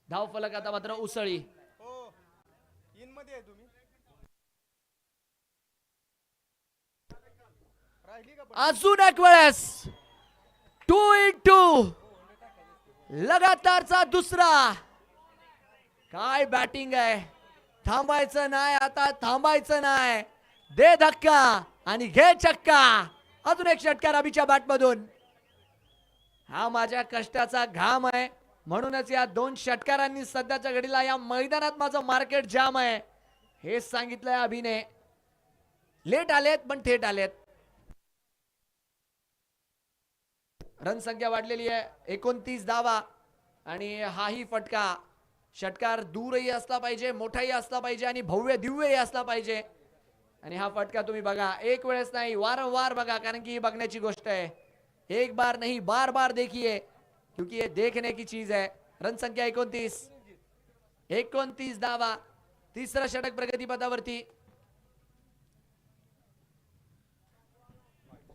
धाव फलक आता मात्र उसळी. अजून एक वेळेस 2-2 लगातारचा दुसरा. काय बॅटिंग आहे, थांबायचं नाही आता, थांबायचं नाही. दे धक्का आणि घे चक्का. अजून एक षटकार अभिच्या बॅटमधून. हा माझ्या कष्टाचा घाम आहे, म्हणूनच या 2 षटकारांनी सध्याच्या घडीला या मैदानात माझं मार्केट जाम आहे हेच सांगितलंय अभिने. लेट आलेत पण थेट आलेत. रणसंख्या वाढलेली आहे 29 धावा आणि हाही फटका. षटकार दूरही असला पाहिजे, मोठाही असला पाहिजे आणि भव्य दिव्यही असला पाहिजे. आणि हा फटका तुम्ही बघा, एक वेळेस नाही वारंवार बघा, कारण की ही बघण्याची गोष्ट आहे. एक बार नहीं बार बार देखिए, क्योंकि ये देखने की चीज है. रणसंख्या 29 धावा. तिसरा षटक प्रगतीपथावरती.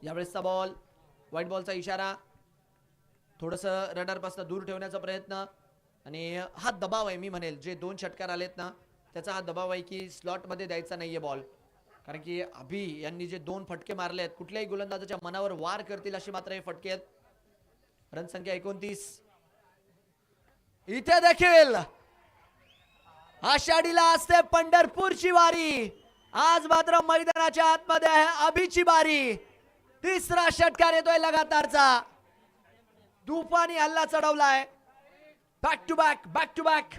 यावेळेसचा बॉल, व्हाईट बॉलचा इशारा. थोडस रडार पासून दूर ठेवण्याचा प्रयत्न आणि हा दबाव आहे. मी म्हणेल जे 2 षटकार आलेत ना, त्याचा हा दबाव आहे की स्लॉट मध्ये द्यायचा नाहीये बॉल, कारण की अभि यांनी जे 2 फटके मारले आहेत कुठल्याही गोलंदाजाच्या मनावर वार करतील असे मात्र हे फटके आहेत. रणसंख्या 29. इथे देखील आषाढीला असते पंढरपूरची वारी. आज मात्र मैदानाच्या आतमध्ये आहे अभिची बारी. तिसरा षटकार येतोय लगातारचा. तुफानी हल्ला चढवलाय. Back to back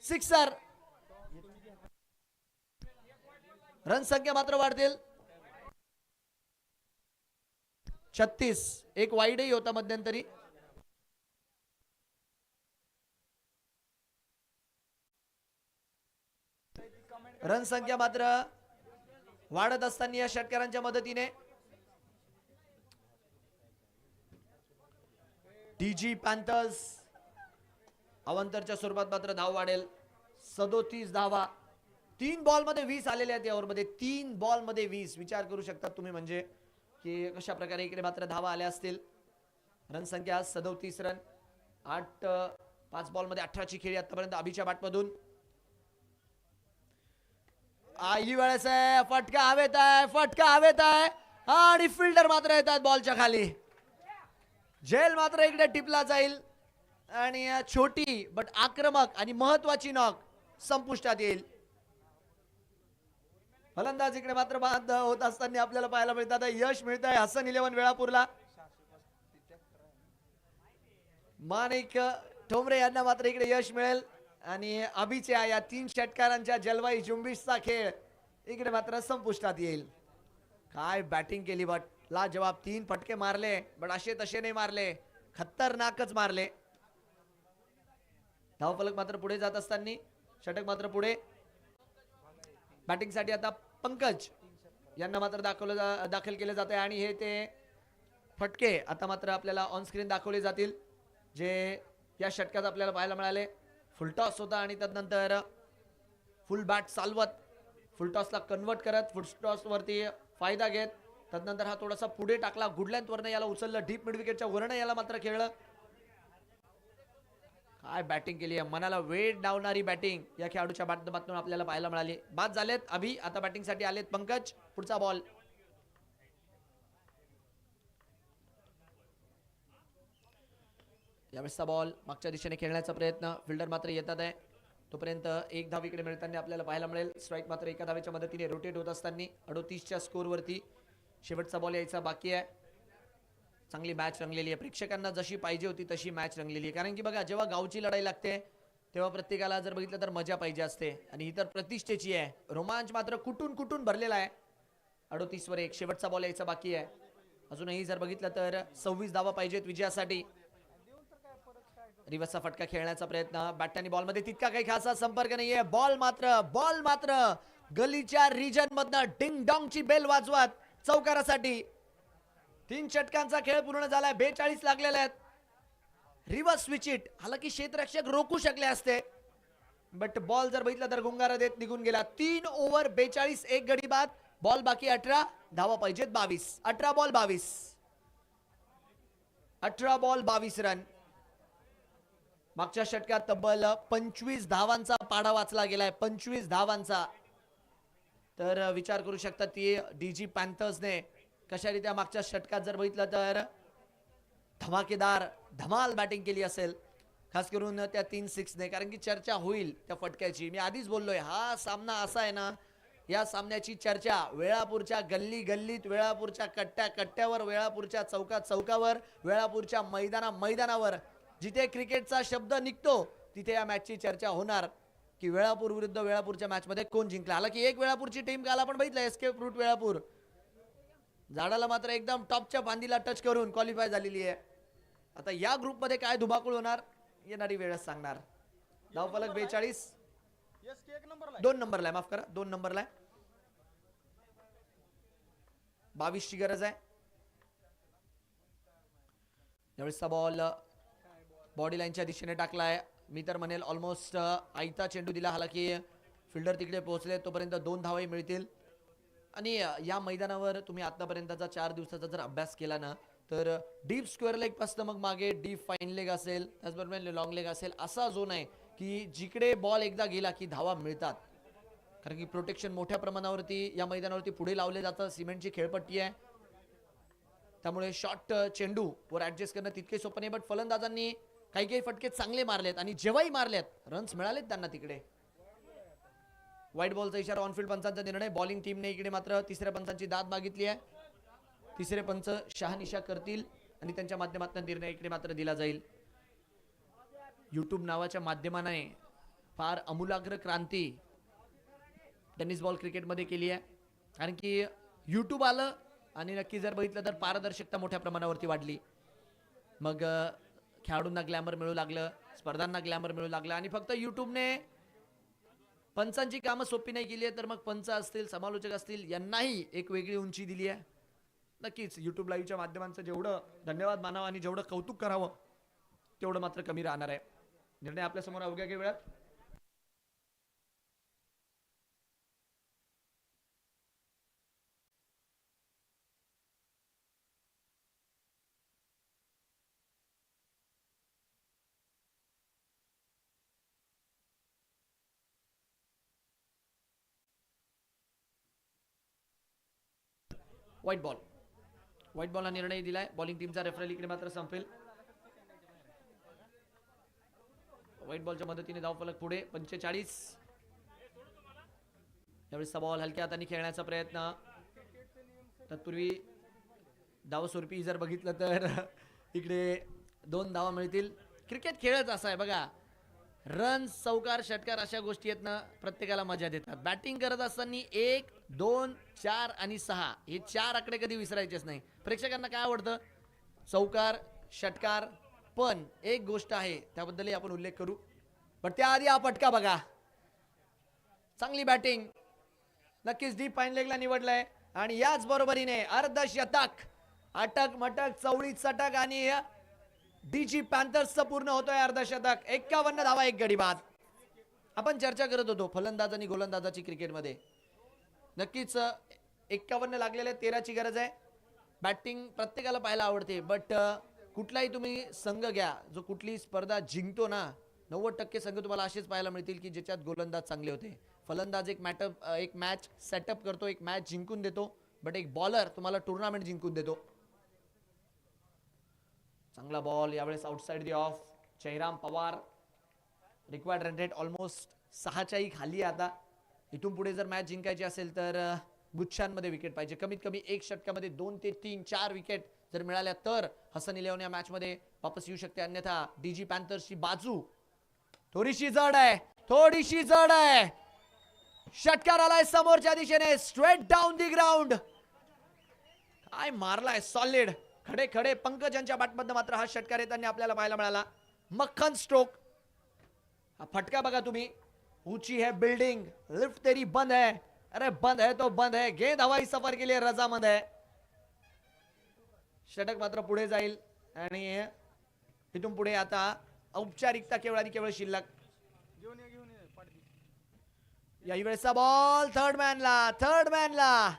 sixer. रणसंख्या मात्र वाढतील 36. एक वाईडही होता मध्यंतरी. रणसंख्या मात्र वाढत असताना या षटकारांच्या मदतीने डीजी पॅन्थर्स अवंतरच्या स्वरूपात मात्र धाव वाढेल. 37 धावा. 3 बॉल मध्ये 20 आलेले आहेत या ओव्हरमध्ये. 3 बॉल मध्ये 20. विचार करू शकता तुम्ही म्हणजे की कशा प्रकारे इकडे मात्र धावा आल्या असतील. रणसंख्या 37 रन. 5 बॉल मध्ये 18ची खेळी आतापर्यंत अभिच्या बॅटमधून. ही वेळेस आहे फटका हवेत आहे आणि फिल्डर मात्र येतात बॉलच्या खाली. झेल मात्र इकडे टिपला जाईल आणि छोटी बट आक्रमक आणि महत्वाची नॉक संपुष्टात येईल. फलंदाज इकडे मात्र बाद होत असताना आपल्याला पाहायला मिळतात. यश मिळत आहे हसन 11 वेळापूरला. माणिक ठोंबरे यांना मात्र इकडे यश मिळेल आणि अभिच्या या 3 षटकारांच्या जलवाई जुंबिशचा खेळ इकडे मात्र संपुष्टात येईल. काय बॅटिंग केली बट लाजवाब. 3 फटके मारले बट असे तसे नाही मारले, खतरनाकच मारले. धावफलक मात्र पुढे जात असताना षटक मात्र पुढे. बॅटिंग साठी आता पंकज यांना मात्र दाखल केले जाते आणि हे ते फटके आता मात्र आपल्याला ऑन स्क्रीन दाखवले जातील जे या षटकात आपल्याला पाहायला मिळाले. फुलटॉस होता आणि त्यानंतर फुल बॅट चालवत फुलटॉसला कन्वर्ट करत फुलटॉस वरती फायदा घेत त्यानंतर हा थोडासा पुढे टाकला. गुड लेंथ वरनं याला उचललं. डीप मिड विकेटच्या वरनं याला मात्र खेळलं. काय बॅटिंग केली आहे, मनाला वेळ लावणारी बॅटिंग या खेळाडूच्या माध्यमातून आपल्याला पाहायला मिळाली. बाद झालेत अभि. आता बॅटिंग साठी आलेत पंकज. पुढचा बॉल. यावेळेसचा बॉल मागच्या दिशेने खेळण्याचा प्रयत्न. फिल्डर मात्र येतात आहे. तोपर्यंत 1 धाव इकडे मिळताना आपल्याला पाहायला मिळेल. स्ट्राईक मात्र 1 धावेच्या मदतीने रोटेट होत असताना 38च्या स्कोर वरती शेवटचा बॉल यायचा बाकी आहे. चांगली मॅच रंगलेली आहे. प्रेक्षकांना जशी पाहिजे होती तशी मॅच रंगलेली आहे. कारण की बघा, जेव्हा गावची लढाई लागते तेव्हा प्रत्येकाला जर बघितलं तर मजा पाहिजे असते, आणि ही तर प्रतिष्ठेची आहे. रोमांच मात्र कुठून कुठून भरलेला आहे. 38 वर 1, शेवटचा बॉल यायचा बाकी आहे. अजूनही जर बघितलं तर 26 धावा पाहिजेत विजयासाठी. रिवर्सचा फटका खेळण्याचा प्रयत्न, बॅट आणि बॉलमध्ये तितका काही खासा संपर्क नाहीये. बॉल मात्र गलीच्या रिजन मधनं डिंग डॉंगची बेल वाजवत चौकारासाठी. 3 षटकांचा खेळ पूर्ण झालाय. 42 लागलेले आहेत. Reverse switch it. हालाकी क्षेत्ररक्षक रोखू शकले असते, बट बॉल जर बघितला तर गुंगारा देत निघून गेला. 3 ओव्हर 42, 1 गडी बाद. बॉल बाकी 18, धावा पाहिजेत 22. 18 बॉल 22 रन. मागच्या षटकात तब्बल 25 धावांचा पाढा वाचला गेलाय. 25 धावांचा. तर विचार करू शकता ती डीजी पॅन्थर्सने कशारित्या मागच्या षटकात जर बघितलं तर धमाकेदार धमाल बॅटिंग केली असेल, खास करून त्या 3 6ने. कारण की चर्चा होईल त्या फटक्याची. मी आधीच बोललोय, हा सामना असा आहे ना, या सामन्याची चर्चा वेळापूरच्या गल्ली गल्लीत, वेळापूरच्या कट्ट्या कट्ट्यावर, वेळापूरच्या चौकात चौकावर, वेळापूरच्या मैदानावर जिथे क्रिकेटचा शब्द निघतो तिथे या मॅचची चर्चा होणार की वेळापूर विरुद्ध वेळापूरच्या मॅच मध्ये कोण जिंकला. हालाकी एक वेळापूरची टीम काल आपण बघितलं, एस्केप रूट वेळापूर, झाडाला मात्र एकदम टॉपच्या फांदीला टच करून क्वालिफाय झालेली आहे. आता या ग्रुप मध्ये काय धुमाकूळ होणार येणारी वेळच सांगणार. धावफलक 42. 2 नंबरला आहे, माफ करा, 2 नंबरला आहे. 22 ची गरज आहे. यावेळेसचा बॉल बॉडी लाईनच्या दिशेने टाकलाय. मी तर म्हणेल ऑलमोस्ट आयता चेंडू दिला. हालाकी फिल्डर तिकडे पोहोचले तोपर्यंत 2 धावाही मिळतील. आणि या मैदानावर तुम्ही आतापर्यंतचा 4 दिवसाचा जर अभ्यास केला ना, तर डीप स्क्वेअर लेग पासून मग मागे डीप फाईन लेग असेल, त्याचबरोबर लॉंग लेग असेल, असा झोन आहे की जिकडे बॉल एकदा गेला की धावा मिळतात. कारण की प्रोटेक्शन मोठ्या प्रमाणावरती या मैदानावरती पुढे लावले जातं. सिमेंटची खेळपट्टी आहे, त्यामुळे शॉर्ट चेंडू वर ऍडजस्ट करणं तितके सोपं नाही. बट फलंदाजांनी काही फटके चांगले मारलेत, आणि जेव्हाही मारलेत रन्स मिळालेत त्यांना तिकडे. व्हाईट बॉलचा इशारा, ऑनफिल्ड पंचांचा निर्णय. बॉलिंग टीमने इकडे मात्र तिसऱ्या पंचांची दाद मागितली आहे. तिसरे पंच शहानिशा करतील आणि त्यांच्या माध्यमातून निर्णय इकडे मात्र दिला जाईल. युट्यूब नावाच्या माध्यमाने फार अमूलाग्र क्रांती टेनिस बॉल क्रिकेटमध्ये केली आहे. कारण की युट्यूब आलं आणि नक्की जर बघितलं तर पारदर्शकता मोठ्या प्रमाणावरती वाढली. मग खेळाडूंना ग्लॅमर मिळू लागलं, स्पर्धांना ग्लॅमर मिळू लागलं, आणि फक्त युट्यूबने पंचांची कामं सोपी नाही केली आहे, तर मग पंच असतील, समालोचक असतील, यांनाही एक वेगळी उंची दिली आहे. नक्कीच युट्यूब लाईव्हच्या माध्यमांचं जेवढं धन्यवाद मानावं आणि जेवढं कौतुक करावं तेवढं मात्र कमी राहणार आहे. निर्णय आपल्या समोर अवघ्या काही वेळात. व्हाईट बॉल हा निर्णय दिलाय. बॉलिंग टीमचा रेफरल इकडे मात्र संपेल. व्हाईट बॉलच्या मदतीने धावफलक पुढे 45. यावेळेसचा बॉल हलक्या हाताने खेळण्याचा प्रयत्न. तत्पूर्वी धावस्वरूपी जर बघितलं तर इकडे 2 धावा मिळतील. क्रिकेट खेळच असा आहे बघा, रन, चौकार, षटकार अशा गोष्टी आहेत ना, प्रत्येकाला मजा देतात. बॅटिंग करत असताना 1, 2, 4 आणि 6 हे 4 आकडे कधी विसरायचेच नाही. प्रेक्षकांना काय आवडतं? चौकार, षटकार. पण एक गोष्ट आहे त्याबद्दलही आपण उल्लेख करू, पण त्याआधी हा फटका बघा. चांगली बॅटिंग, नक्कीच डीप फाईन लेगला निवडलाय. आणि याच बरोबरीने अर्धशतक, अटक मटक चवळी चटक, आणि डीजी पॅन्थर्सचं पूर्ण होतोय अर्धशतक. 51 धावा, 1 गडी बाद. आपण चर्चा करत होतो फलंदाज आणि गोलंदाजाची क्रिकेटमध्ये. नक्कीच 51 लागलेले, 13 ची गरज आहे. बॅटिंग प्रत्येकाला पाहायला आवडते, बट कुठलाही तुम्ही संघ घ्या जो कुठली स्पर्धा जिंकतो ना, 90% संघ तुम्हाला असेच पाहायला मिळतील की ज्याच्यात गोलंदाज चांगले होते. फलंदाज एक मॅच सेटअप करतो, एक मॅच जिंकून देतो, बट एक बॉलर तुम्हाला टुर्नामेंट जिंकून देतो. चांगला बॉल यावेळेस outside the off. Jayram Pawar. Required run rate almost 6च्याही खाली आहे आता. इथून पुढे जर मॅच जिंकायची असेल तर गुच्छांमध्ये विकेट पाहिजे. कमीत कमी 1 षटकामध्ये 2 ते 3, 4 विकेट जर मिळाल्या तर हसन इलेव्हन या मॅच मध्ये वापस येऊ शकते, अन्यथा डीजी पॅन्थर्सची बाजू थोडीशी जड आहे, थोडीशी जड आहे. षटकार आलाय समोरच्या दिशेने, स्ट्रेट डाऊन दी ग्राउंड. काय मारलाय सॉलिड, खडे खडे पंकज यांच्या बॅटमधनं मात्र हा षटकार येताना आपल्याला पाहायला मिळाला. मक्खन स्ट्रोक. हा फटका बघा तुम्ही, ऊंची है बिल्डिंग, लिफ्ट तेरी बंद है. अरे बंद है तो बंद है, गेंद हवाई सफर के लिए रजामंद है. षटक मात्र पुढे जाईल आणि इथून पुढे आता औपचारिकता केवळ आणि केवळ शिल्लक. याही वेळेचा बॉल थर्ड मॅनला.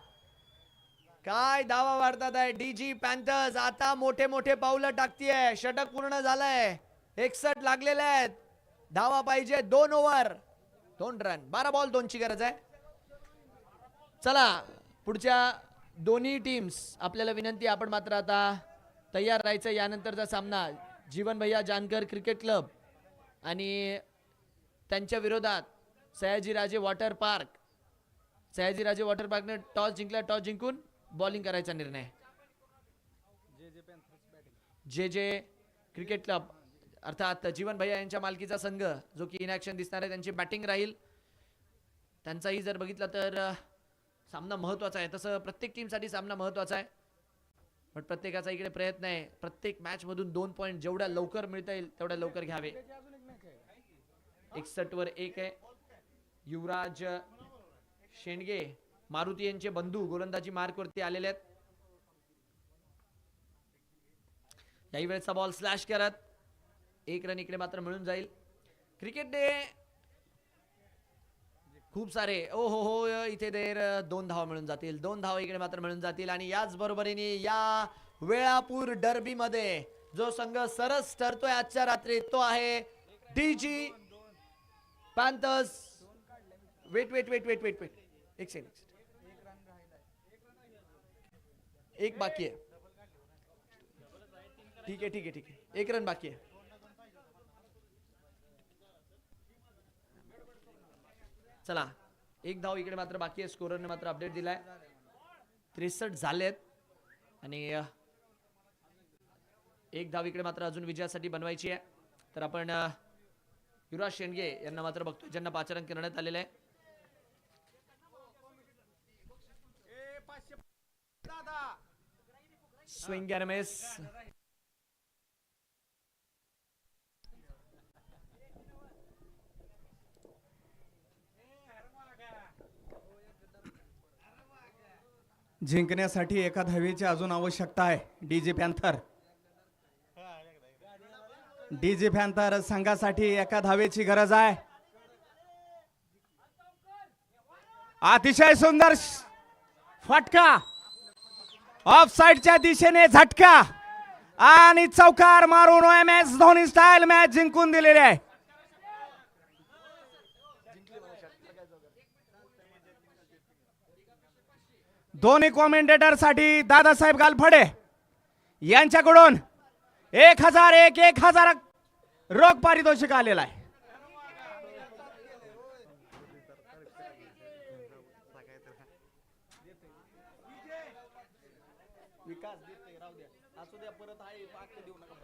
काय धावा वाढतात आहे डीजी पॅन्थर्स. आता मोठे मोठे पावलं टाकतीये. षटक पूर्ण झालंय, 61 लागलेले आहेत. धावा पाहिजे 2 ओव्हर 2 रन, 12 बॉल 2 ची गरज आहे. चला पुढच्या दोन्ही टीम्स, आपल्याला विनंती, आपण मात्र आता तयार राहायचं. यानंतरचा सामना जीवन भैया जानकर क्रिकेट क्लब आणि त्यांच्या विरोधात Sayajiraje water park. Sayajiraje water पार्कने टॉस जिंकला, टॉस जिंकून बॉलिंग करायचा निर्णय. जे जे क्रिकेट क्लब अर्थात जीवन भैया यांच्या मालकीचा संघ जो की इन ॲक्शन दिसणार आहे, त्यांची बॅटिंग राहील. त्यांचाही जर बघितलं तर सामना महत्वाचा आहे, तसं प्रत्येक टीमसाठी सामना महत्वाचा आहे. पण प्रत्येकाचा इकडे प्रयत्न आहे, प्रत्येक मॅच मधून 2 पॉईंट जेवढ्या लवकर मिळता येईल तेवढ्या लवकर घ्यावे. 61 वर 1 आहे. युवराज शेंडगे मारुती यांचे बंधू गोलंदाजी मार्क वरती आलेले आहेत. याही वेळेचा बॉल स्लॅश करत 1 रन इकडे मात्र मिळून जाईल. क्रिकेटने खूप सारे हो इथे देर 2 धावा मिळून जातील, 2 धावा इकडे मात्र मिळून जातील. आणि याच बरोबरीने या वेळापूर डर्बी मध्ये जो संघ सरस ठरतोय आजच्या रात्री तो आहे डीजी पॅन्थर्स. वेट एक सेकंड, एक बाकी आहे. ठीक आहे 1 रन बाकी आहे. चला 1 धाव इकडे मात्र बाकी आहे. स्कोररने मात्र अपडेट दिलाय, 63 झालेत आणि 1 धाव इकडे मात्र अजून विजयासाठी बनवायची आहे. तर आपण युवराज शेंडगे यांना मात्र बघतो, ज्यांना पाचारण करण्यात आलेलं आहे. Swing and miss. जिंकण्यासाठी एका धावेची अजून आवश्यकता आहे. डीजी पॅन्थर संघासाठी एका धावेची गरज आहे. अतिशय सुंदर फटका, ऑफ साइडच्या दिशेने झटका आणि चौकार मारून MS धोनी स्टाईल मॅच जिंकून दिलेली आहे. दोन्ही कॉमेंटेटर साठी दादासाहेब गालफडे यांच्याकडून 1001 रोख पारितोषिक आलेला आहे. विकास देते, राहू द्या, असू द्या, परत आहे, देऊ नका.